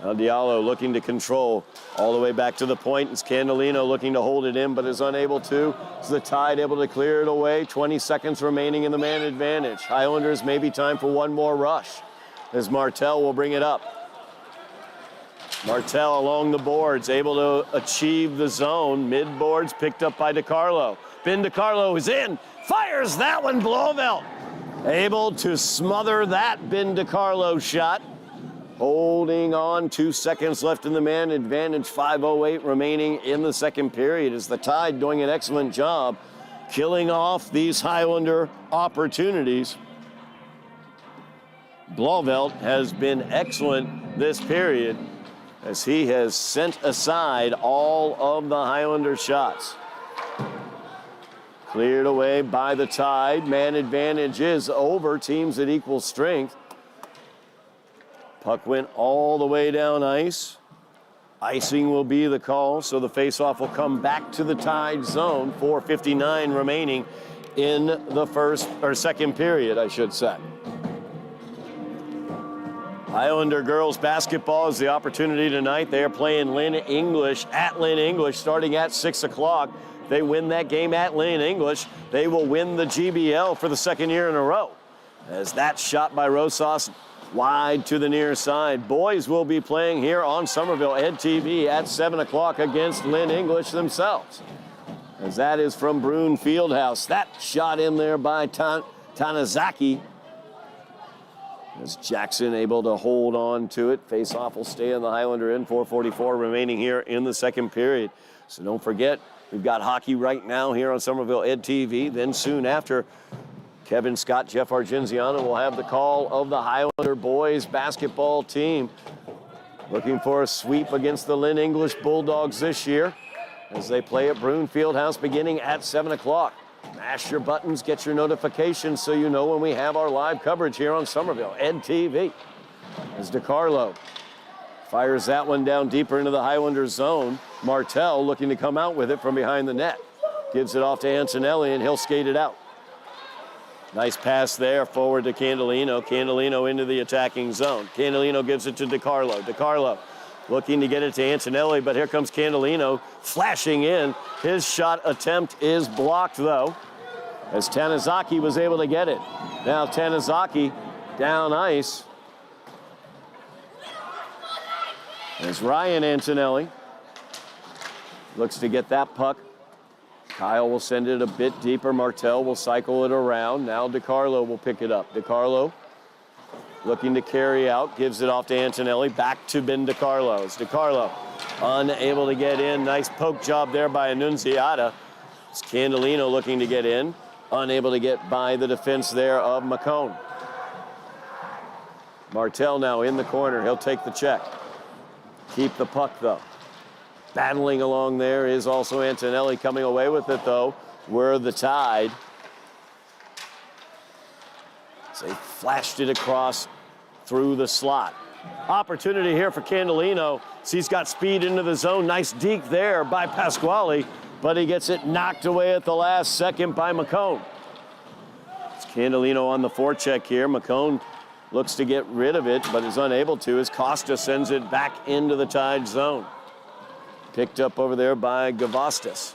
Now Diallo looking to control all the way back to the point. It's Candolino looking to hold it in, but is unable to. Is the Tide able to clear it away? 20 seconds remaining in the man advantage. Highlanders maybe time for one more rush as Martel will bring it up. Martel along the boards, able to achieve the zone. Mid-boards picked up by DiCarlo. Ben DiCarlo is in, fires that one, Blofeld. Able to smother that Ben DiCarlo shot. Holding on, 2 seconds left in the man advantage, 5:08 remaining in the second period as the Tide doing an excellent job killing off these Highlander opportunities. Blofeld has been excellent this period as he has sent aside all of the Highlander shots. Cleared away by the Tide. Man advantage is over, teams at equal strength. Puck went all the way down ice. Icing will be the call, so the faceoff will come back to the Tide zone. 4:59 remaining in the second period, I should say. Highlander girls basketball is the opportunity tonight. They are playing Lynn English at Lynn English starting at 6 o'clock. They win that game at Lynn English, they will win the GBL for the second year in a row. As that shot by Rosas wide to the near side. Boys will be playing here on Somerville Ed TV at 7 o'clock against Lynn English themselves. As that is from Brune Fieldhouse. That shot in there by Tanizaki. As Jackson able to hold on to it. Face-off will stay in the Highlander end. 4:44 remaining here in the second period. So don't forget, we've got hockey right now here on Somerville Ed TV. Then soon after, Kevin Scott, Jeff Argenziano will have the call of the Highlander boys basketball team. Looking for a sweep against the Lynn English Bulldogs this year as they play at Brune Fieldhouse beginning at 7 o'clock. Mash your buttons, get your notifications so you know when we have our live coverage here on Somerville Ed TV. As DiCarlo fires that one down deeper into the Highlander zone. Martel looking to come out with it from behind the net. Gives it off to Antonelli and he'll skate it out. Nice pass there forward to Candolino. Candolino into the attacking zone. Candolino gives it to DiCarlo. DiCarlo looking to get it to Antonelli, but here comes Candolino flashing in. His shot attempt is blocked, though, as Tanizaki was able to get it. Now Tanizaki down ice. As Ryan Antonelli looks to get that puck. Kyle will send it a bit deeper. Martel will cycle it around. Now DiCarlo will pick it up. DiCarlo looking to carry out. Gives it off to Antonelli. Back to Ben DiCarlo. It's DiCarlo unable to get in. Nice poke job there by Annunziata. It's Candolino looking to get in. Unable to get by the defense there of McCone. Martel now in the corner. He'll take the check. Keep the puck, though. Battling along there is also Antonelli. Coming away with it, though, were the Tide. So they flashed it across through the slot. opportunity here for Candelino. He's got speed into the zone. Nice deke there by Pasquale, but he gets it knocked away at the last second by McCone. It's Candelino on the forecheck here. McCone looks to get rid of it, but is unable to as Costa sends it back into the Tide zone. Picked up over there by Gavastas.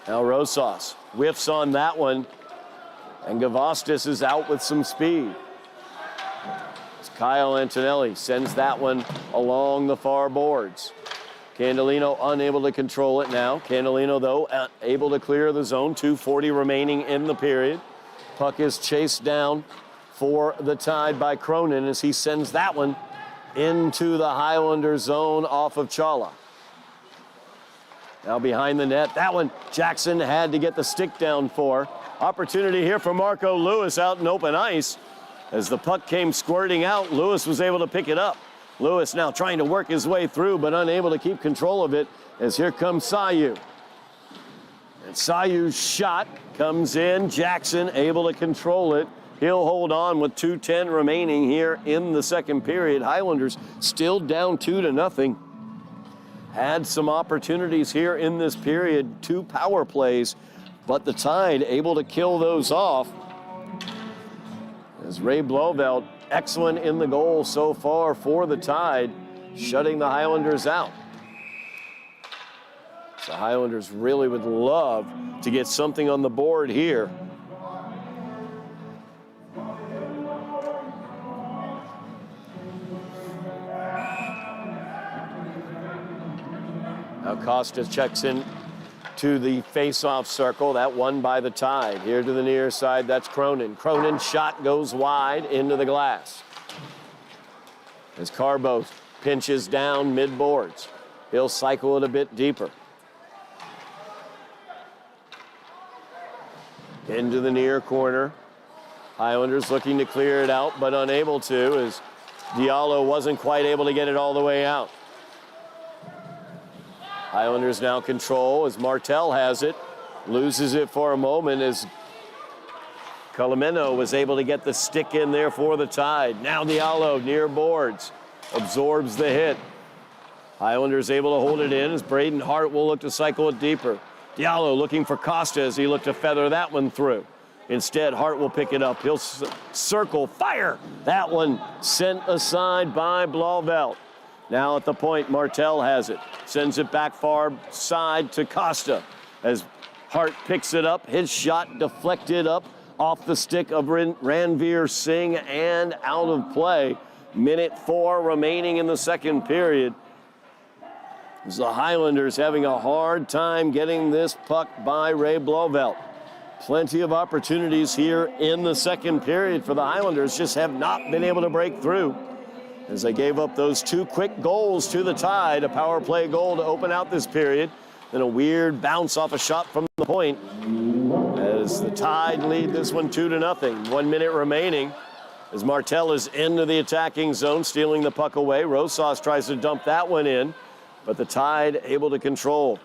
Now Rosas whiffs on that one, and Gavastas is out with some speed. As Kyle Antonelli sends that one along the far boards. Candelino unable to control it now. Candelino, though, able to clear the zone. 2:40 remaining in the period. Puck is chased down for the Tide by Cronin as he sends that one into the Highlander zone off of Chala. Now behind the net, that one Jackson had to get the stick down for. Opportunity here for Marco Lewis out in open ice. As the puck came squirting out, Lewis was able to pick it up. Lewis now trying to work his way through, but unable to keep control of it as here comes Sayu. And Sayu's shot comes in. Jackson able to control it. He'll hold on with 2:10 remaining here in the second period. Highlanders still down 2-0. Had some opportunities here in this period, 2 power plays, but the Tide able to kill those off. As Ray Blovelt, excellent in the goal so far for the Tide, shutting the Highlanders out. The Highlanders really would love to get something on the board here. Now Costa checks in to the face-off circle. That one by the Tide. Here to the near side, that's Cronin. Cronin's shot goes wide into the glass. As Carbo pinches down mid-boards. He'll cycle it a bit deeper. Into the near corner. Highlanders looking to clear it out, but unable to as Diallo wasn't quite able to get it all the way out. Highlanders now control as Martel has it. Loses it for a moment as Colomeno was able to get the stick in there for the Tide. Now Diallo near boards. Absorbs the hit. Highlanders able to hold it in as Braden Hart will look to cycle it deeper. Diallo looking for Costa as he looked to feather that one through. Instead, Hart will pick it up. He'll circle, fire! That one sent aside by Blovelt. Now at the point, Martel has it. Sends it back far side to Costa as Hart picks it up. His shot deflected up off the stick of Ranveer Singh and out of play. Minute 4 remaining in the second period. As the Highlanders having a hard time getting this puck by Ray Blovelt. Plenty of opportunities here in the second period for the Highlanders, just have not been able to break through. As they gave up those 2 quick goals to the Tide, a power play goal to open out this period, then a weird bounce off a shot from the point as the Tide lead this one 2-0. 1 minute remaining as Martel is into the attacking zone, stealing the puck away. Rosas tries to dump that one in, but the Tide able to control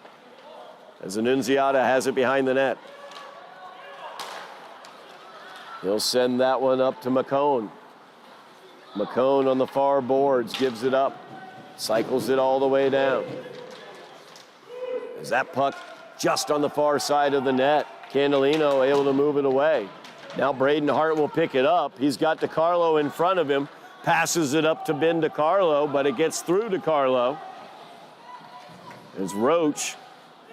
as Annunziata has it behind the net. He'll send that one up to McCone. McCone on the far boards gives it up, cycles it all the way down. As that puck just on the far side of the net, Candelino able to move it away. Now Braden Hart will pick it up. He's got DiCarlo in front of him, passes it up to Ben DiCarlo, but it gets through DiCarlo. As Roach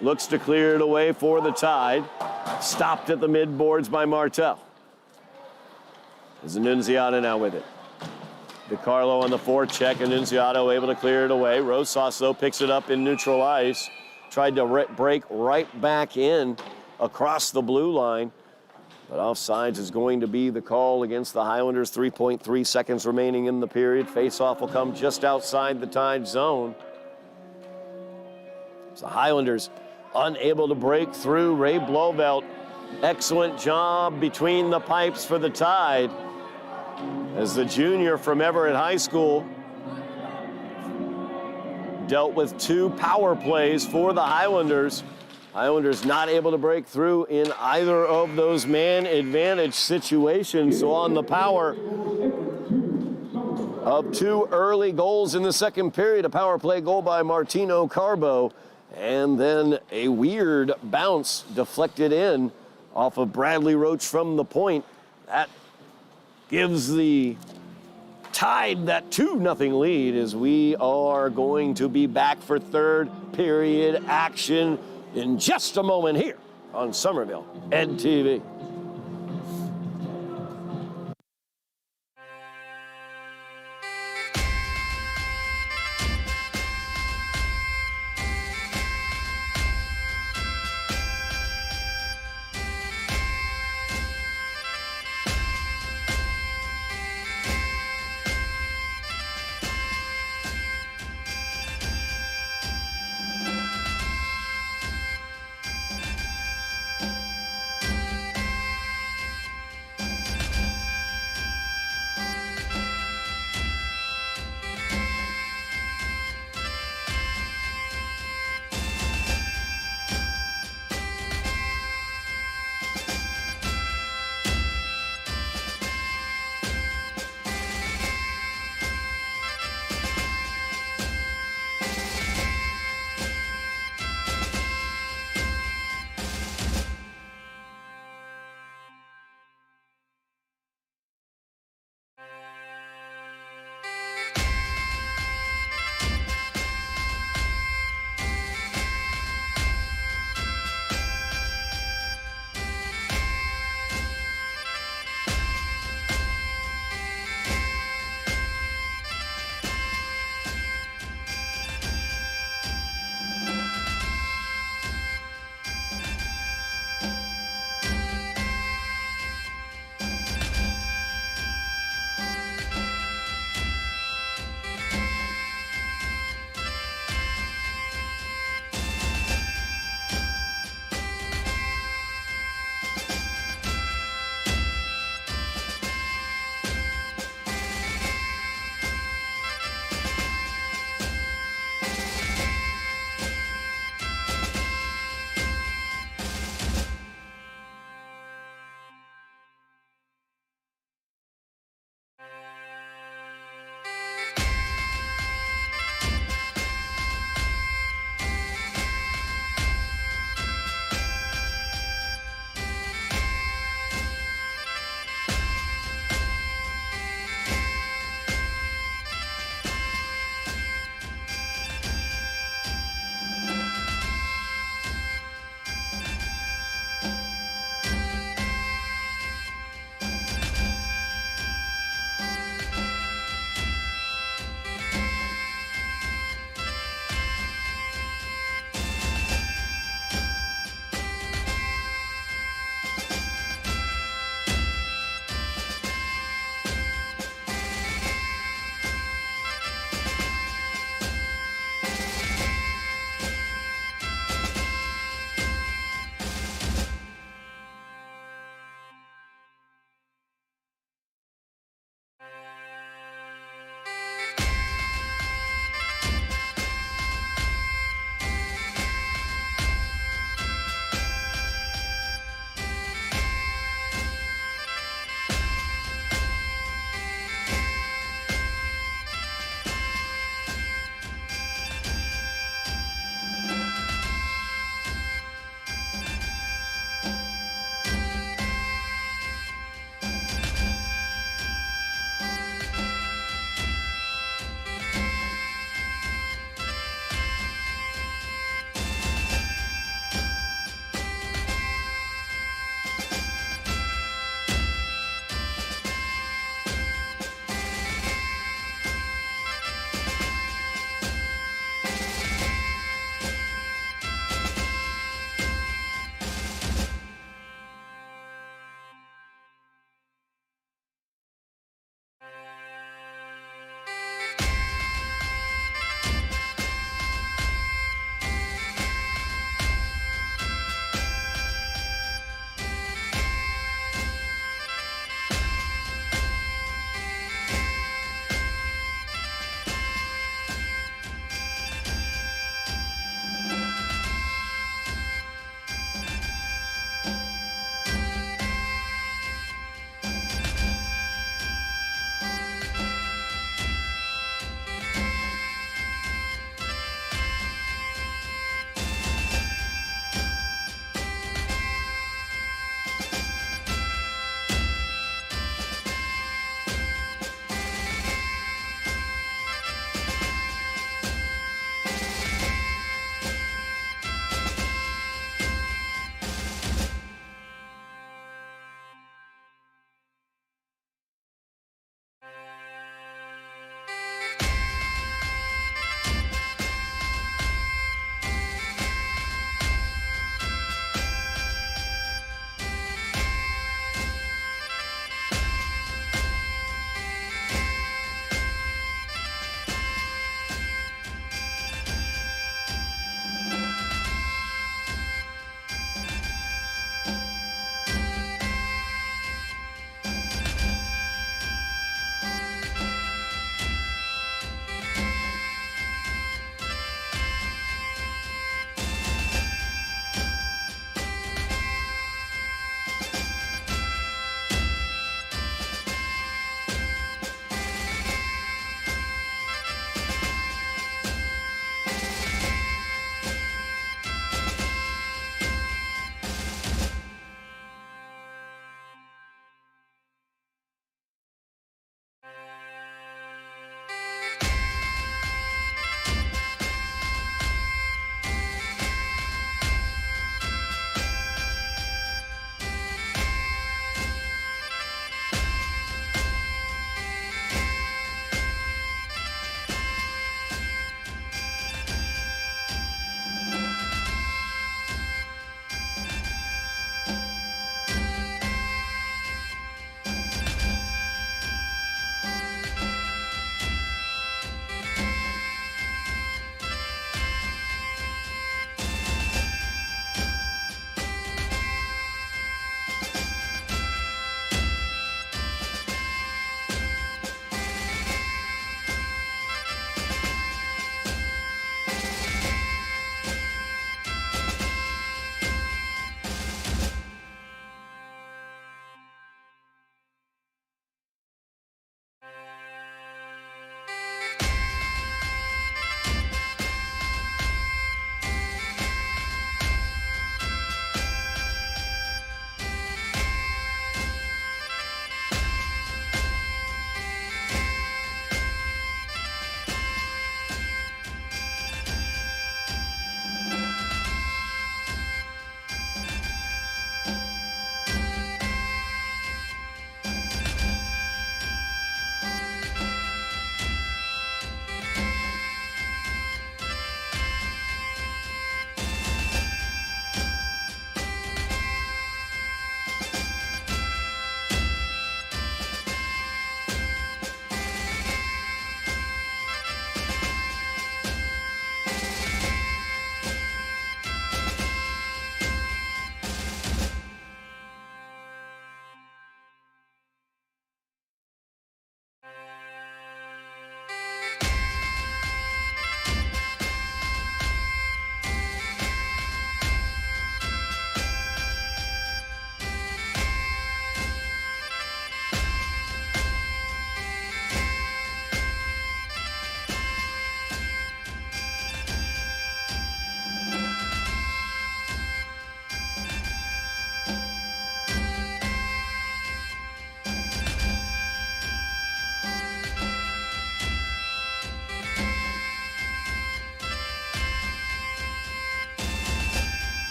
looks to clear it away for the Tide, stopped at the mid boards by Martel. As Annunziata now with it. DiCarlo on the forecheck, Annunziata able to clear it away. Rosas, though, picks it up in neutral ice. Tried to break right back in across the blue line. But offsides is going to be the call against the Highlanders. 3.3 seconds remaining in the period. Face-off will come just outside the Tide zone. So the Highlanders unable to break through. Ray Blovelt, excellent job between the pipes for the Tide. As the junior from Everett High School dealt with 2 power plays for the Highlanders. Highlanders not able to break through in either of those man advantage situations. So on the power, of 2 early goals in the second period. A power play goal by Martino Carbo, and then a weird bounce deflected in off of Bradley Roach from the point. That gives the Tide that 2-0 lead as we are going to be back for third period action in just a moment here on Somerville Ed TV.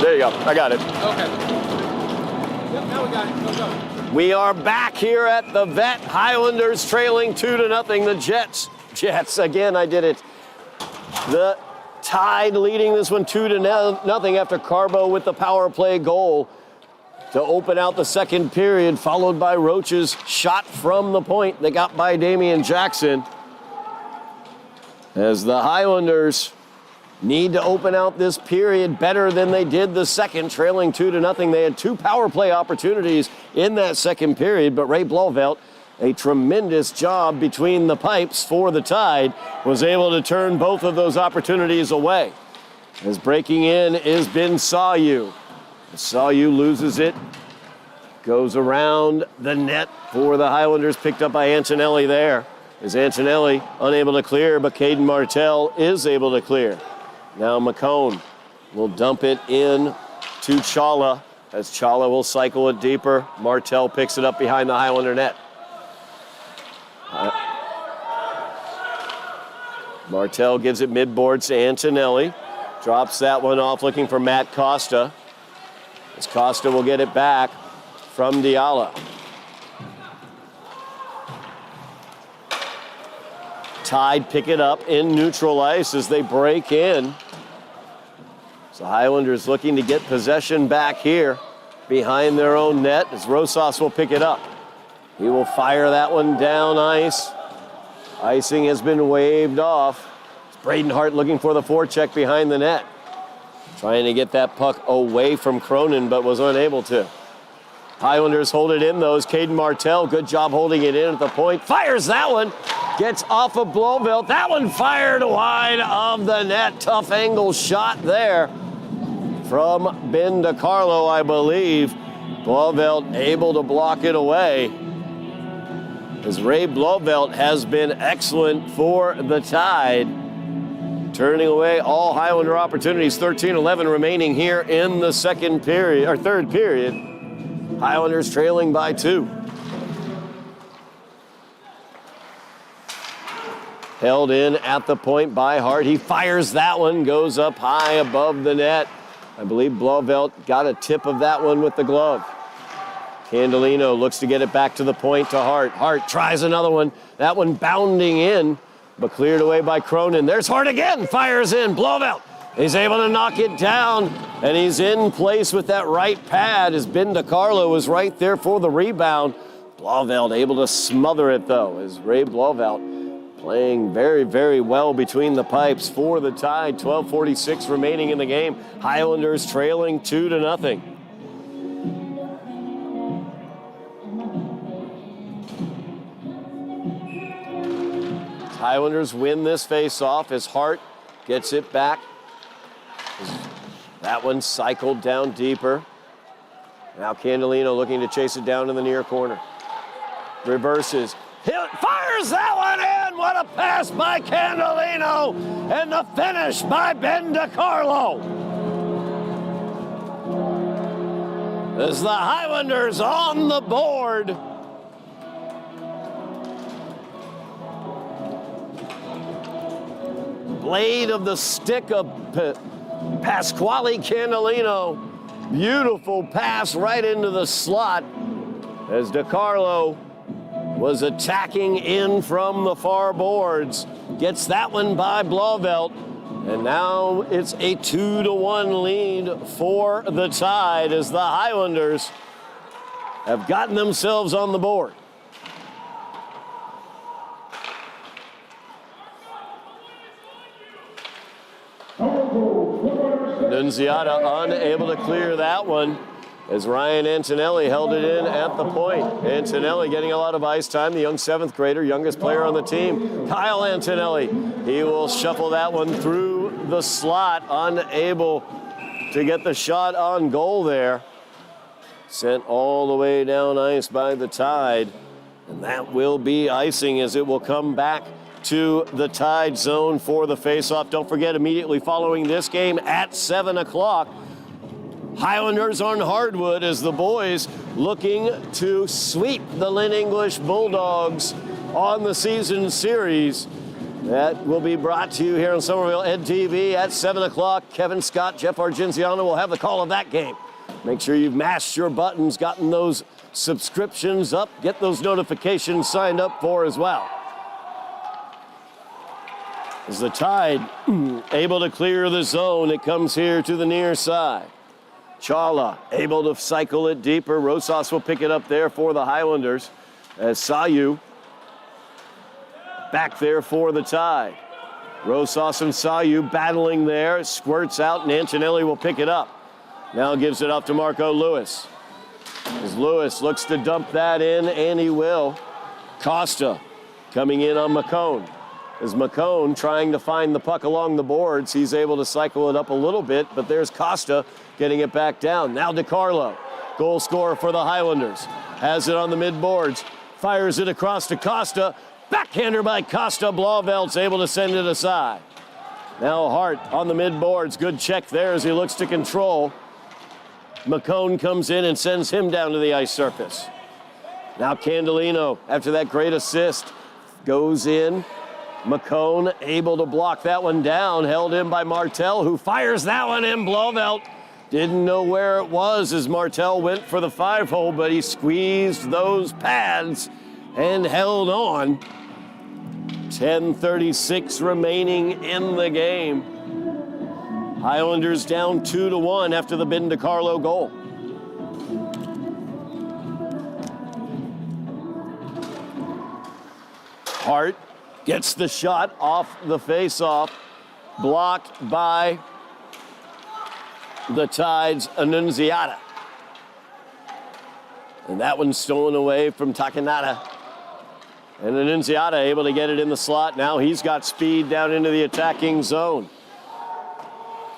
There you go. I got it. Okay. Yep, now we got it. Go. We are back here at the Vet. Highlanders trailing 2-0. The Jets, again, I did it. The Tide leading this one 2-0 after Carbo with the power play goal to open out the second period, followed by Roach's shot from the point that got by Damian Jackson. As the Highlanders need to open out this period better than they did the second, trailing 2-0. They had 2 power play opportunities in that second period, but Ray Blovelt, a tremendous job between the pipes for the Tide, was able to turn both of those opportunities away. As breaking in is Ben Sayu. Sayu loses it, goes around the net for the Highlanders, picked up by Antonelli there. As Antonelli unable to clear, but Caden Martell is able to clear. Now McCone will dump it in to Chawla, as Chawla will cycle it deeper. Martell picks it up behind the Highlander net. Martell gives it midboards to Antonelli. Drops that one off looking for Matt Costa. As Costa will get it back from Diallo. Tide pick it up in neutral ice as they break in. So Highlanders looking to get possession back here behind their own net as Rosas will pick it up. He will fire that one down ice. Icing has been waved off. It's Braden Hart looking for the forecheck behind the net. Trying to get that puck away from Cronin, but was unable to. Highlanders hold it in, though. Caden Martell, good job holding it in at the point. Fires that one. Gets off of Blovelt. That one fired wide of the net. Tough angle shot there from Ben DiCarlo, I believe. Blovelt able to block it away. As Ray Blovelt has been excellent for the Tide. Turning away all Highlander opportunities. 13-11 remaining here in the second period, or third period. Highlanders trailing by 2. Held in at the point by Hart. He fires that one, goes up high above the net. I believe Blovelt got a tip of that one with the glove. Candelino looks to get it back to the point to Hart. Hart tries another one. That one bounding in, but cleared away by Cronin. There's Hart again, fires in. Blovelt, he's able to knock it down, and he's in place with that right pad as Ben DiCarlo was right there for the rebound. Blovelt able to smother it, though, as Ray Blovelt playing very, very well between the pipes for the Tide. 12:46 remaining in the game. Highlanders trailing 2-0. Highlanders win this face-off as Hart gets it back. That one cycled down deeper. Now Candelino looking to chase it down in the near corner. Reverses. Fires that one in! What a pass by Candelino! And the finish by Ben DiCarlo! As the Highlanders on the board. Blade of the stick of Pasquale Candelino. Beautiful pass right into the slot as DiCarlo was attacking in from the far boards. Gets that one by Blovelt. And now it's a 2-1 lead for the Tide as the Highlanders have gotten themselves on the board. Nunziata unable to clear that one as Ryan Antonelli held it in at the point. Antonelli getting a lot of ice time, the young 7th grader, youngest player on the team. Kyle Antonelli, he will shuffle that one through the slot, unable to get the shot on goal there. Sent all the way down ice by the Tide. And that will be icing as it will come back to the Tide zone for the faceoff. Don't forget, immediately following this game at 7 o'clock, Highlanders on hardwood as the boys looking to sweep the Lynn English Bulldogs on the season series That will be brought to you here on Somerville Ed TV at 7 o'clock. Kevin Scott, Jeff Argenziano will have the call of that game. Make sure you've mashed your buttons, gotten those subscriptions up, get those notifications signed up for as well. As the Tide able to clear the zone, it comes here to the near side. Chala able to cycle it deeper. Rosas will pick it up there for the Highlanders as Sayu back there for the Tide. Rosas and Sayu battling there. Squirts out and Antonelli will pick it up. Now gives it up to Marco Lewis. As Lewis looks to dump that in, and he will. Costa coming in on McCone. As McCone trying to find the puck along the boards, he's able to cycle it up a little bit, but there's Costa getting it back down. Now DiCarlo, goal scorer for the Highlanders. Has it on the mid-boards, fires it across to Costa. Backhander by Costa. Blauvelt's able to send it aside. Now Hart on the mid-boards. Good check there as he looks to control. McCone comes in and sends him down to the ice surface. Now Candelino, after that great assist, goes in. McCone able to block that one down, held in by Martel, who fires that one in. Blauvelt didn't know where it was as Martel went for the 5-hole, but he squeezed those pads and held on. 10:36 remaining in the game. Highlanders down 2-1 after the Ben DiCarlo goal. Hart gets the shot off the face-off, blocked by the Tide's Annunziata. And that one's stolen away from Takanada. And Annunziata able to get it in the slot. Now he's got speed down into the attacking zone.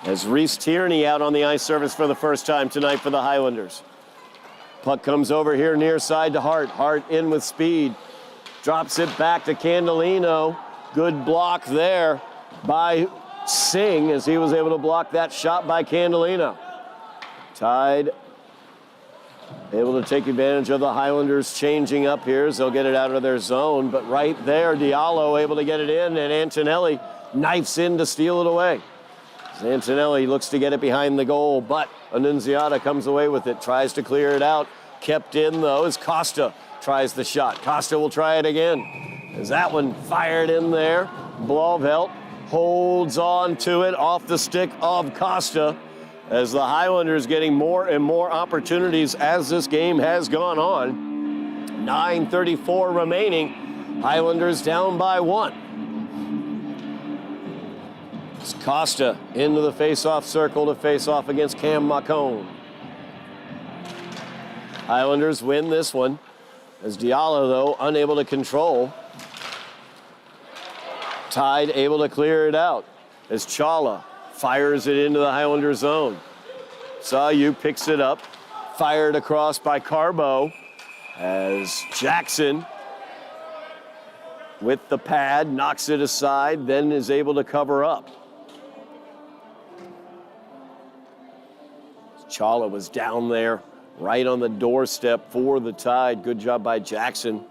As Reese Tierney out on the ice surface for the first time tonight for the Highlanders. Puck comes over here near side to Hart. Hart in with speed. Drops it back to Candelino. Good block there by Singh as he was able to block that shot by Candelino. Tide able to take advantage of the Highlanders changing up here as they'll get it out of their zone. But right there, Diallo able to get it in, and Antonelli knifes in to steal it away. Antonelli looks to get it behind the goal, but Annunziata comes away with it, tries to clear it out. Kept in, though, as Costa tries the shot. Costa will try it again. As that one fired in there, Blauvelt holds on to it off the stick of Costa as the Highlanders getting more and more opportunities as this game has gone on. 9:34 remaining. Highlanders down by 1. It's Costa into the face-off circle to face off against Cam McCone. Highlanders win this one. As Diallo, though, unable to control. Tide able to clear it out. As Chala fires it into the Highlander zone. Sayu picks it up. Fired across by Carbo. As Jackson, with the pad, knocks it aside, then is able to cover up. Chala was down there, right on the doorstep for the Tide. Good job by Jackson.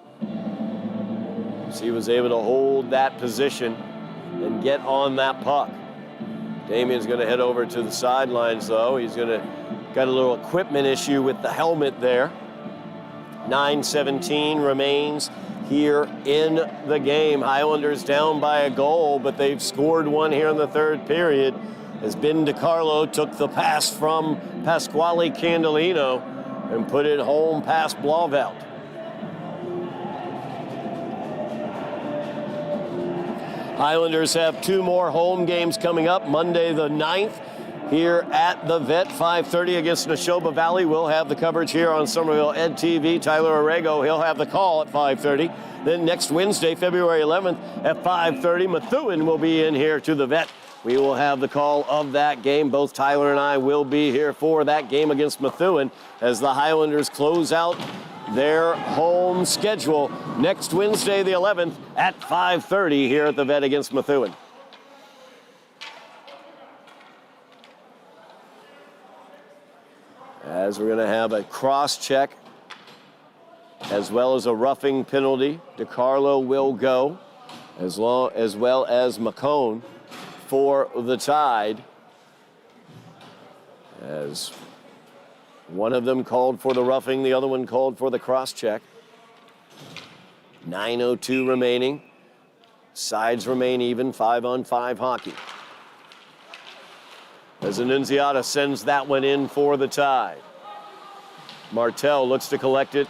So he was able to hold that position and get on that puck. Damien's going to head over to the sidelines, though. He's got a little equipment issue with the helmet there. 9:17 remains here in the game. Highlanders down by a goal, but they've scored one here in the third period as Ben DiCarlo took the pass from Pasquale Candelino and put it home past Blauvelt. Highlanders have 2 more home games coming up. Monday the 9th here at the Vet, 5:30 against Neshoba Valley. We'll have the coverage here on Somerville Ed TV. Tyler Orrego, he'll have the call at 5:30. Then next Wednesday, February 11th at 5:30, Methuen will be in here to the Vet. We will have the call of that game. Both Tyler and I will be here for that game against Methuen as the Highlanders close out their home schedule next Wednesday, the 11th at 5:30 here at the Vet against Methuen. As we're going to have a cross-check as well as a roughing penalty. DiCarlo will go as well as McCone for the Tide, as one of them called for the roughing, the other one called for the cross-check. 9:02 remaining. Sides remain even, 5-on-5 hockey. As Annunziata sends that one in for the Tide. Martell looks to collect it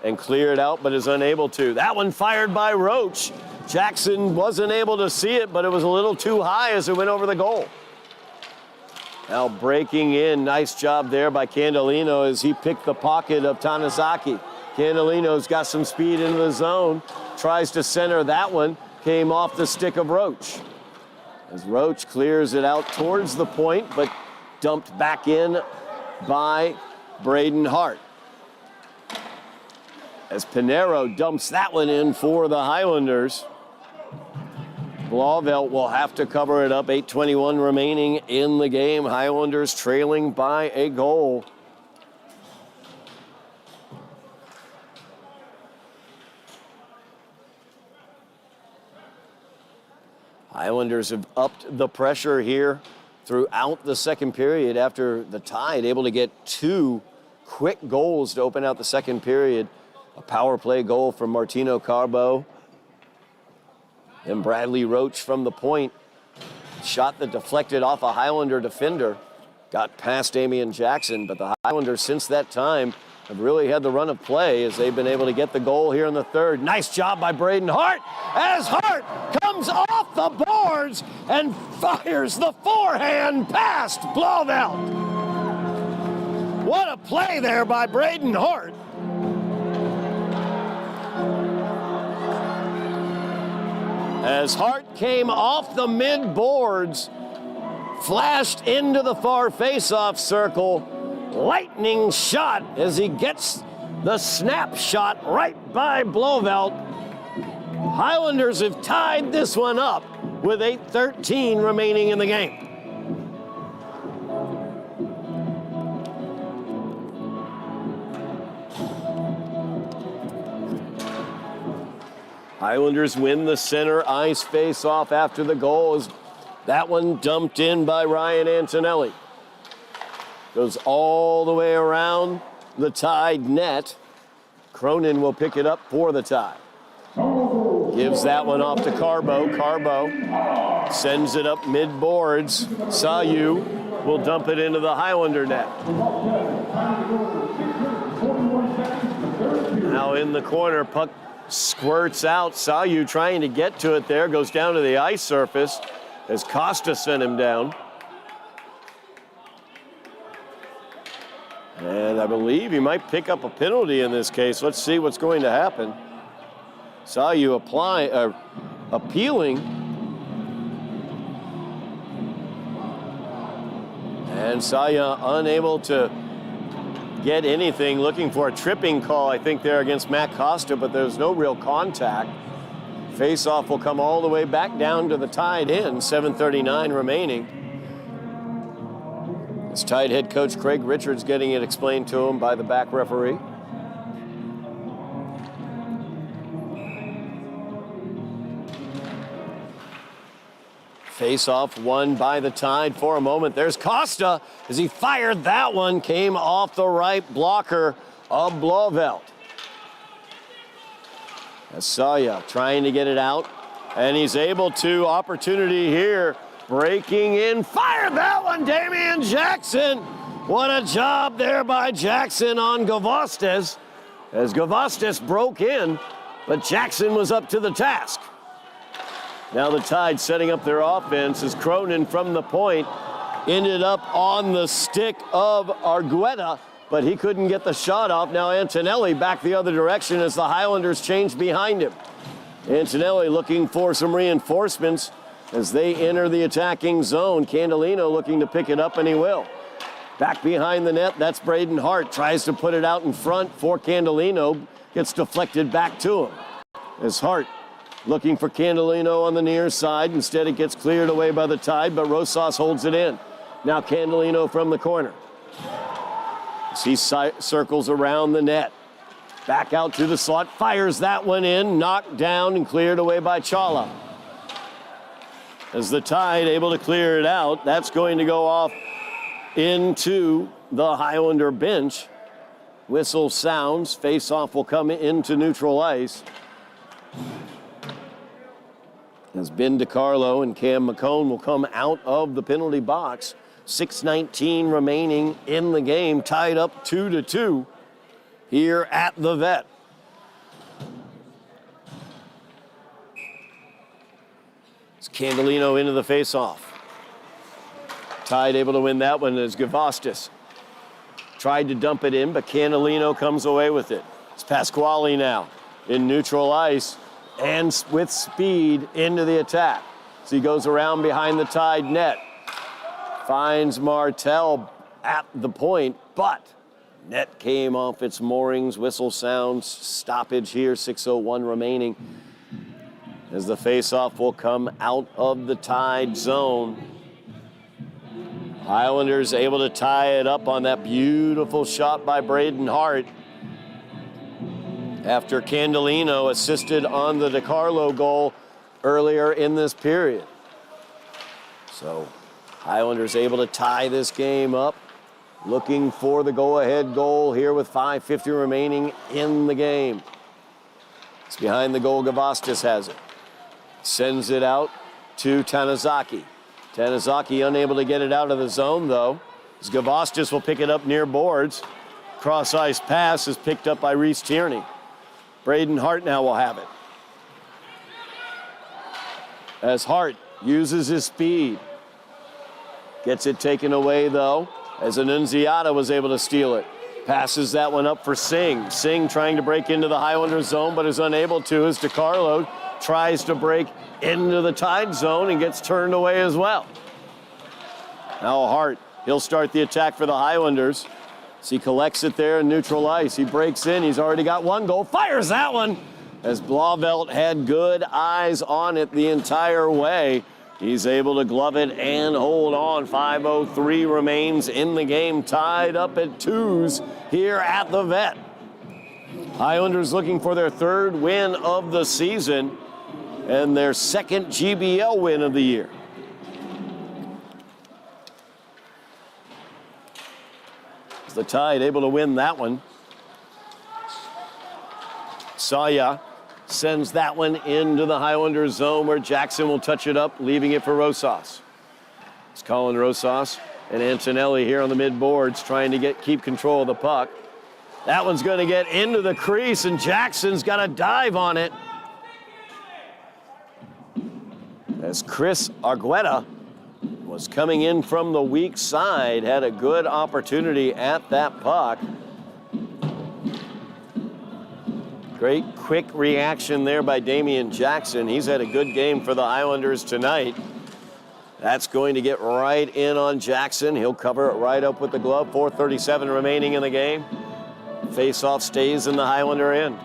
and clear it out, but is unable to. That one fired by Roach. Jackson wasn't able to see it, but it was a little too high as it went over the goal. Now breaking in, nice job there by Candolino as he picked the pocket of Tanizaki. Candolino's got some speed into the zone, tries to center that one, came off the stick of Roach. As Roach clears it out towards the point, but dumped back in by Braden Hart. As Pinero dumps that one in for the Highlanders. Blauvelt will have to cover it up. 8:21 remaining in the game. Highlanders trailing by a goal. Highlanders have upped the pressure here throughout the second period after the Tide able to get 2 quick goals to open out the second period. A power play goal from Martino Carbo. And Bradley Roach from the point. Shot that deflected off a Highlander defender. Got past Damian Jackson, but the Highlanders since that time have really had the run of play as they've been able to get the goal here in the third. Nice job by Braden Hart as Hart comes off the boards and fires the forehand past Blauvelt. What a play there by Braden Hart. As Hart came off the mid-boards, flashed into the far face-off circle, lightning shot as he gets the snap shot right by Blauvelt. Highlanders have tied this one up with 8:13 remaining in the game. Highlanders win the center ice face-off after the goal. That one dumped in by Ryan Antonelli. Goes all the way around the Tide net. Cronin will pick it up for the Tide. Gives that one off to Carbo. Carbo sends it up mid-boards. Sayu will dump it into the Highlander net. Now in the corner, puck squirts out. Sayu trying to get to it there. Goes down to the ice surface as Costa sent him down. And I believe he might pick up a penalty in this case. Let's see what's going to happen. Sayu appealing. And Sayu unable to get anything, looking for a tripping call, I think, there against Matt Costa, but there's no real contact. Face-off will come all the way back down to the Tide end, 7:39 remaining. As Tide head coach Craig Richards getting it explained to him by the back referee. Face-off won by the Tide for a moment. There's Costa as he fired that one. Came off the right blocker of Blauvelt. Asaya trying to get it out, and he's able to. Opportunity here. Breaking in. Fired that one, Damian Jackson. What a job there by Jackson on Gavostes. As Gavostes broke in, but Jackson was up to the task. Now the Tide setting up their offense as Cronin from the point ended up on the stick of Argueta, but he couldn't get the shot off. Now Antonelli back the other direction as the Highlanders change behind him. Antonelli looking for some reinforcements as they enter the attacking zone. Candolino looking to pick it up, and he will. Back behind the net, that's Braden Hart. Tries to put it out in front for Candolino. Gets deflected back to him. As Hart looking for Candolino on the near side. Instead, it gets cleared away by the Tide, but Rosas holds it in. Now Candolino from the corner. As he circles around the net. Back out to the slot, fires that one in, knocked down and cleared away by Chala. As the Tide able to clear it out, that's going to go off into the Highlander bench. Whistle sounds, face-off will come into neutral ice. As Ben DiCarlo and Cam McCone will come out of the penalty box. 6:19 remaining in the game, tied up 2-2 here at the Vet. It's Candelino into the face-off. Tide able to win that one as Gavastis tried to dump it in, but Candelino comes away with it. It's Pasquale now in neutral ice and with speed into the attack. So he goes around behind the Tide net. Finds Martel at the point, but net came off its moorings. Whistle sounds, stoppage here, 6:01 remaining. As the faceoff will come out of the Tide zone. Highlanders able to tie it up on that beautiful shot by Braden Hart. After Candelino assisted on the DiCarlo goal earlier in this period. So Highlanders able to tie this game up, looking for the go-ahead goal here with 5:50 remaining in the game. It's behind the goal, Gavastis has it. Sends it out to Tanizaki. Tanizaki unable to get it out of the zone, though, as Gavastis will pick it up near boards. Cross-ice pass is picked up by Reese Tierney. Braden Hart now will have it. As Hart uses his speed. Gets it taken away, though, as Annunziata was able to steal it. Passes that one up for Singh. Singh trying to break into the Highlanders zone, but is unable to as DiCarlo tries to break into the Tide zone and gets turned away as well. Now Hart, he'll start the attack for the Highlanders. As he collects it there in neutral ice. He breaks in, he's already got one goal, fires that one! As Blauvelt had good eyes on it the entire way. He's able to glove it and hold on. 5:03 remains in the game, tied up at 2s here at the Vet. Highlanders looking for their 3rd win of the season and their 2nd GBL win of the year. As the Tide able to win that one. Saya sends that one into the Highlanders zone where Jackson will touch it up, leaving it for Rosas. It's Colin Rosas and Antonelli here on the mid-boards trying to keep control of the puck. That one's going to get into the crease, and Jackson's got a dive on it. As Chris Argueta was coming in from the weak side, had a good opportunity at that puck. Great quick reaction there by Damian Jackson. He's had a good game for the Highlanders tonight. That's going to get right in on Jackson. He'll cover it right up with the glove. 4:37 remaining in the game. Face-off stays in the Highlander end.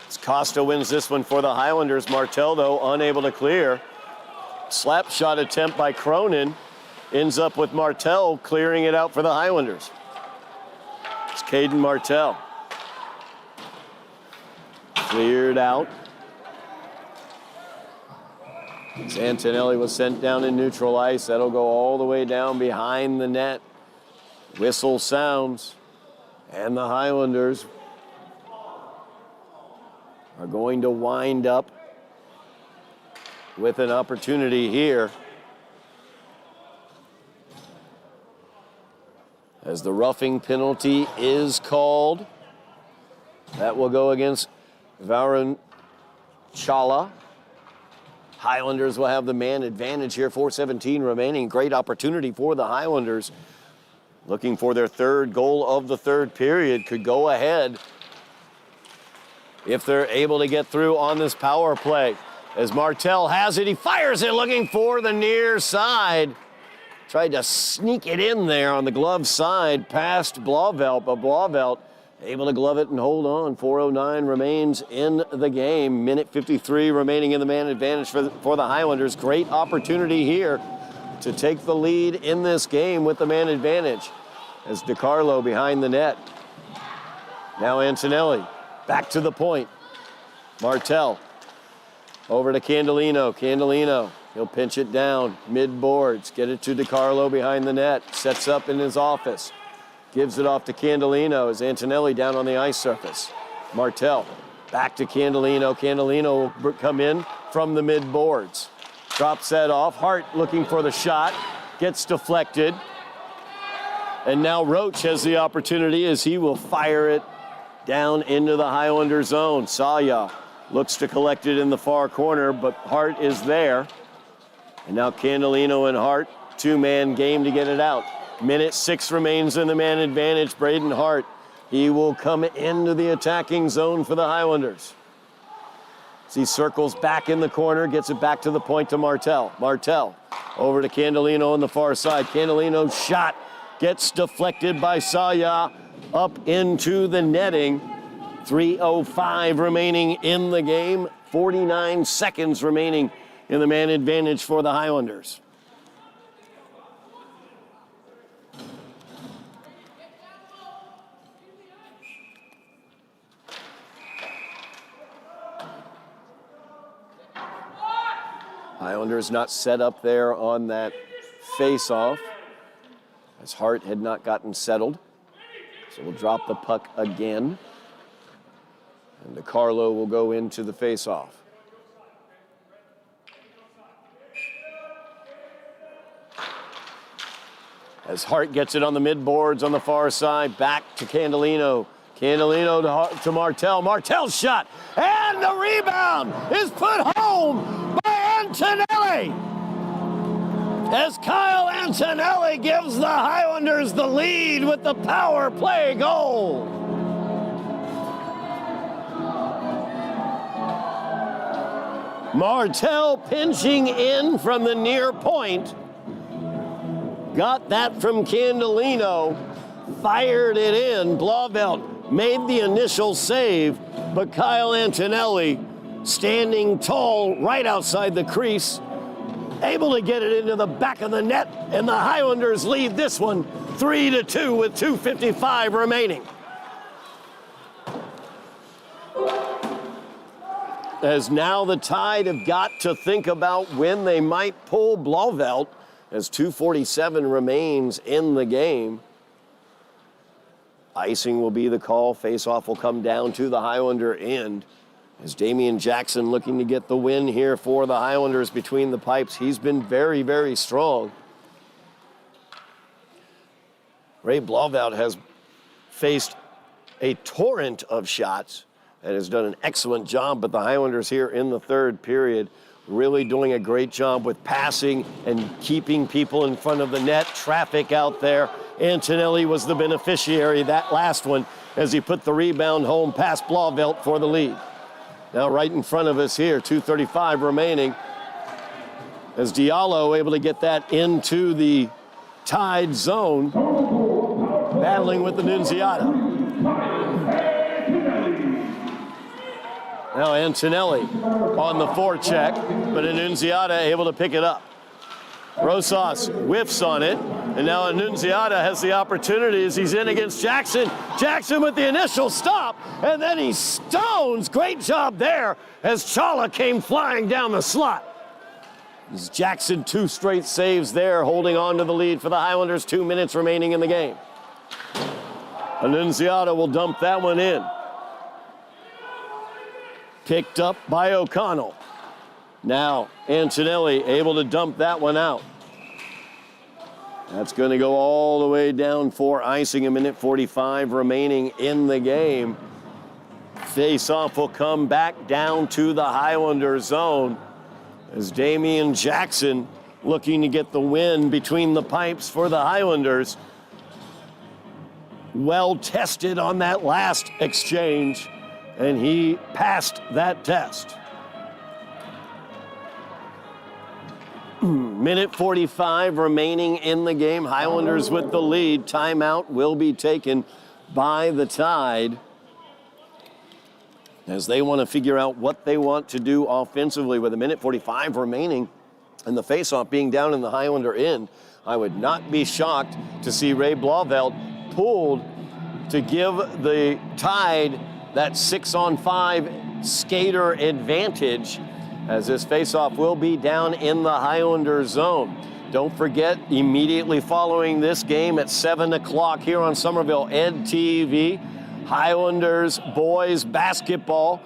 As Costa wins this one for the Highlanders. Martel, though, unable to clear. Slap shot attempt by Cronin. Ends up with Martel clearing it out for the Highlanders. It's Caden Martel. Cleared out. As Antonelli was sent down in neutral ice. That'll go all the way down behind the net. Whistle sounds. And the Highlanders are going to wind up with an opportunity here. As the roughing penalty is called. That will go against Varun Chala. Highlanders will have the man advantage here. 4:17 remaining. Great opportunity for the Highlanders. Looking for their 3rd goal of the 3rd period. Could go ahead if they're able to get through on this power play. As Martel has it, he fires it looking for the near side. Tried to sneak it in there on the glove side past Blauvelt, but Blauvelt able to glove it and hold on. 4:09 remains in the game. Minute 53 remaining in the man advantage for the Highlanders. Great opportunity here to take the lead in this game with the man advantage. As DiCarlo behind the net. Now Antonelli back to the point. Martell over to Candolino. Candolino, he'll pinch it down mid-boards. Get it to DiCarlo behind the net. Sets up in his office. Gives it off to Candolino as Antonelli down on the ice surface. Martell back to Candolino. Candolino will come in from the mid-boards. Drops that off. Hart looking for the shot. Gets deflected. And now Roach has the opportunity as he will fire it down into the Highlander zone. Saya looks to collect it in the far corner, but Hart is there. And now Candolino and Hart, two-man game to get it out. Minute 6 remains in the man advantage. Braden Hart, he will come into the attacking zone for the Highlanders. As he circles back in the corner, gets it back to the point to Martell. Martell over to Candolino on the far side. Candolino's shot gets deflected by Saya up into the netting. 3:05 remaining in the game. 49 seconds remaining in the man advantage for the Highlanders. Highlanders not set up there on that face-off, as Hart had not gotten settled. So we'll drop the puck again. And DiCarlo will go into the face-off. As Hart gets it on the mid-boards on the far side, back to Candolino. Candolino to Martell. Martell's shot, and the rebound is put home by Antonelli. As Kyle Antonelli gives the Highlanders the lead with the power play goal. Martell pinching in from the near point. Got that from Candolino. Fired it in. Blauvelt made the initial save, but Kyle Antonelli standing tall right outside the crease, able to get it into the back of the net, and the Highlanders lead this one 3-2 with 2:55 remaining. As now the Tide have got to think about when they might pull Blauvelt, as 2:47 remains in the game. Icing will be the call. Face-off will come down to the Highlander end. As Damian Jackson looking to get the win here for the Highlanders between the pipes. He's been very, very strong. Ray Blauvelt has faced a torrent of shots and has done an excellent job, but the Highlanders here in the third period really doing a great job with passing and keeping people in front of the net. Traffic out there. Antonelli was the beneficiary, that last one, as he put the rebound home past Blauvelt for the lead. Now right in front of us here, 2:35 remaining, as Diallo able to get that into the Tide zone, battling with the Nunziata. Now Antonelli on the forecheck, but Annunziata able to pick it up. Rosas whiffs on it, and now Annunziata has the opportunity as he's in against Jackson. Jackson with the initial stop, and then he stones. Great job there as Chala came flying down the slot. As Jackson 2 straight saves there, holding on to the lead for the Highlanders. 2 minutes remaining in the game. Annunziata will dump that one in. Picked up by O'Connell. Now Antonelli able to dump that one out. That's going to go all the way down for icing. 1:45 remaining in the game. Face-off will come back down to the Highlander zone as Damian Jackson looking to get the win between the pipes for the Highlanders. Well tested on that last exchange, and he passed that test. 1:45 remaining in the game. Highlanders with the lead. Timeout will be taken by the Tide as they want to figure out what they want to do offensively with 1:45 remaining And the faceoff being down in the Highlander end, I would not be shocked to see Ray Blauvelt pulled to give the Tide that 6-on-5 skater advantage, as this faceoff will be down in the Highlander zone. Don't forget, immediately following this game at 7 o'clock here on Somerville Ed TV, Highlanders boys basketball.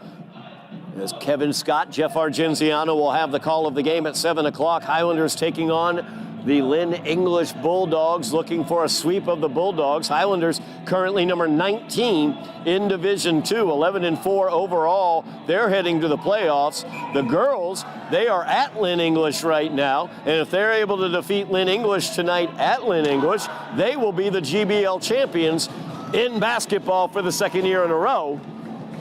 As Kevin Scott, Jeff Argenziano will have the call of the game at 7 o'clock. Highlanders taking on the Lynn English Bulldogs, looking for a sweep of the Bulldogs. Highlanders currently number 19 in Division II, 11-4 overall. They're heading to the playoffs. The girls, they are at Lynn English right now, and if they're able to defeat Lynn English tonight at Lynn English, they will be the GBL champions in basketball for the second year in a row,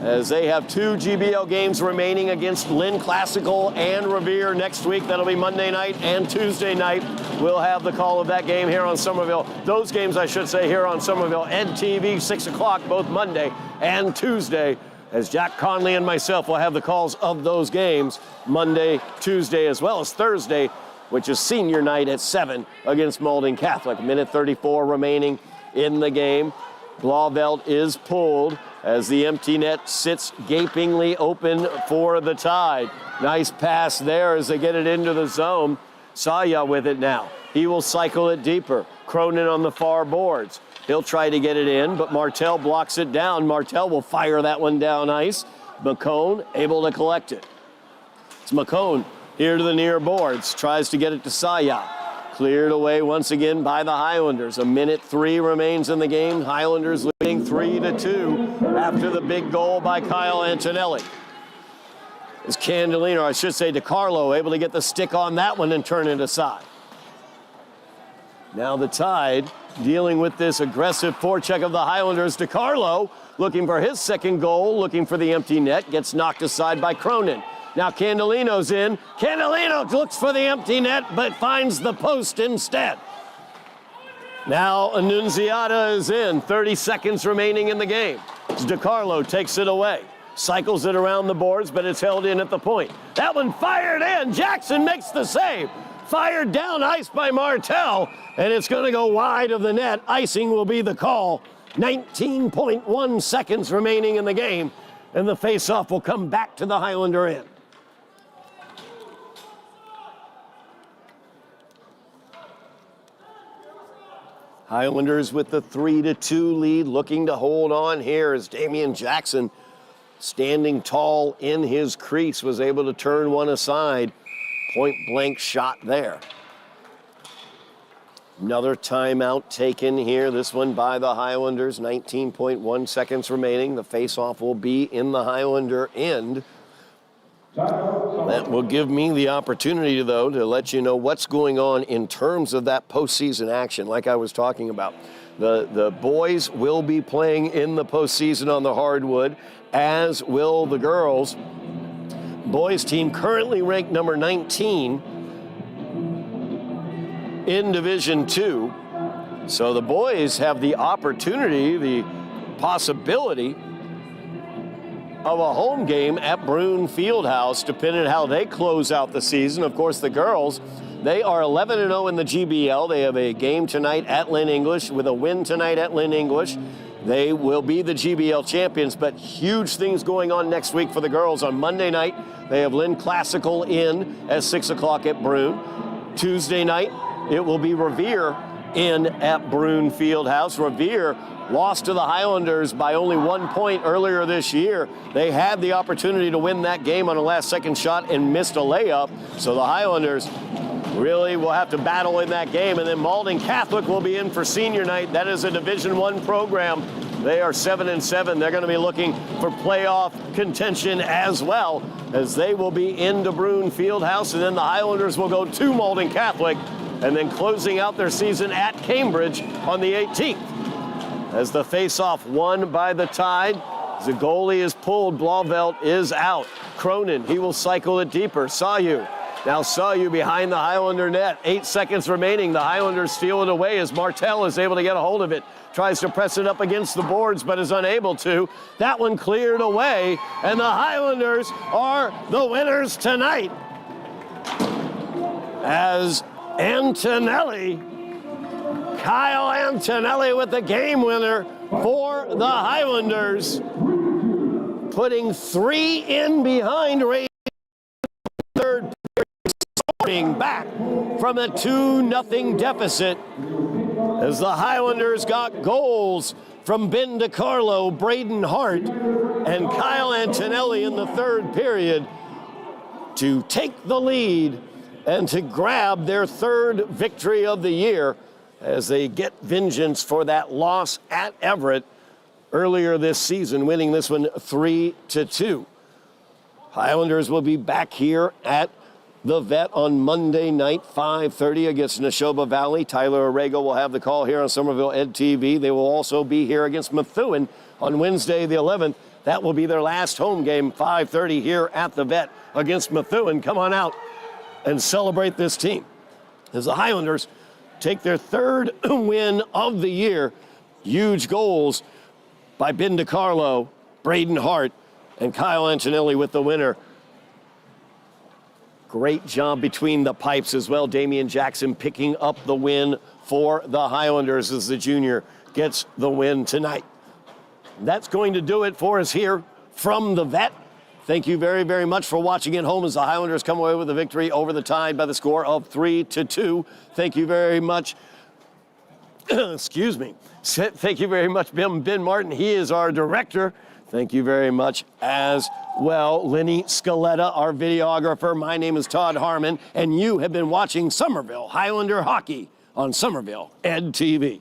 as they have 2 GBL games remaining against Lynn Classical and Revere next week. That'll be Monday night and Tuesday night. We'll have the call of that game here on Somerville. Those games, I should say, here on Somerville Ed TV, 6 o'clock, both Monday and Tuesday, as Jack Conley and myself will have the calls of those games Monday, Tuesday, as well as Thursday, which is senior night at 7 against Mauldin Catholic. Minute 34 remaining in the game. Blauvelt is pulled as the empty net sits gapingly open for the Tide. Nice pass there as they get it into the zone. Saya with it now. He will cycle it deeper. Cronin on the far boards. He'll try to get it in, but Martell blocks it down. Martell will fire that one down ice. McCone able to collect it. It's McCone here to the near boards. Tries to get it to Saya. Cleared away once again by the Highlanders. A minute 3 remains in the game. Highlanders leading 3-2 after the big goal by Kyle Antonelli. Is Candelino, I should say DiCarlo, able to get the stick on that one and turn it aside. Now the Tide dealing with this aggressive forecheck of the Highlanders. DiCarlo looking for his second goal, looking for the empty net, gets knocked aside by Cronin. Now Candelino's in. Candelino looks for the empty net, but finds the post instead. Now Annunziata is in. 30 seconds remaining in the game. DiCarlo takes it away. Cycles it around the boards, but it's held in at the point. That one fired in. Jackson makes the save. Fired down ice by Martell, and it's going to go wide of the net. Icing will be the call. 19.1 seconds remaining in the game, and the faceoff will come back to the Highlander end. Highlanders with the 3-2 lead, looking to hold on here as Damian Jackson, standing tall in his crease, was able to turn one aside. Point blank shot there. Another timeout taken here, this one by the Highlanders. 19.1 seconds remaining. The faceoff will be in the Highlander end. That will give me the opportunity, though, to let you know what's going on in terms of that postseason action, like I was talking about. The boys will be playing in the postseason on the hardwood, as will the girls. Boys team currently ranked number 19 in Division II. So the boys have the opportunity, the possibility of a home game at Broome Fieldhouse, depending on how they close out the season. Of course, the girls, they are 11-0 in the GBL. They have a game tonight at Lynn English. With a win tonight at Lynn English, they will be the GBL champions, but huge things going on next week for the girls. On Monday night, they have Lynn Classical in at 6 o'clock at Broome. Tuesday night, it will be Revere in at Broome Fieldhouse. Revere lost to the Highlanders by only 1 point earlier this year. They had the opportunity to win that game on a last-second shot and missed a layup. So the Highlanders really will have to battle in that game. And then Mauldin Catholic will be in for senior night. That is a Division I program. They are 7-7. They're going to be looking for playoff contention as well, as they will be into Broome Fieldhouse. And then the Highlanders will go to Mauldin Catholic, and then closing out their season at Cambridge on the 18th. As the faceoff won by the Tide, as the goalie is pulled, Blauvelt is out. Cronin, he will cycle it deeper. Sayu, now Sayu behind the Highlander net. 8 seconds remaining. The Highlanders steal it away as Martell is able to get a hold of it. Tries to press it up against the boards, but is unable to. That one cleared away, and the Highlanders are the winners tonight. as Antonelli, Kyle Antonelli with the game winner for the Highlanders, putting 3 in behind Ray. Third period, starting back from a 2-0 deficit as the Highlanders got goals from Ben DiCarlo, Braden Hart, and Kyle Antonelli in the third period to take the lead and to grab their third victory of the year as they get vengeance for that loss at Everett earlier this season, winning this one 3-2. Highlanders will be back here at the Vet on Monday night, 5:30 against Neshoba Valley. Tyler Orrego will have the call here on Somerville Ed TV. They will also be here against Methuen on Wednesday the 11th. That will be their last home game, 5:30 here at the Vet against Methuen. Come on out and celebrate this team as the Highlanders take their third win of the year. Huge goals by Ben DiCarlo, Braden Hart, and Kyle Antonelli with the winner. Great job between the pipes as well. Damian Jackson picking up the win for the Highlanders as the junior gets the win tonight. That's going to do it for us here from the Vet. Thank you very, very much for watching at home as the Highlanders come away with a victory over the Tide by the score of 3-2. Thank you very much. Excuse me. Thank you very much, Ben Martin. He is our director. Thank you very much as well, Lenny Scaletta, our videographer. My name is Todd Harmon, and you have been watching Somerville Highlander Hockey on Somerville Ed TV.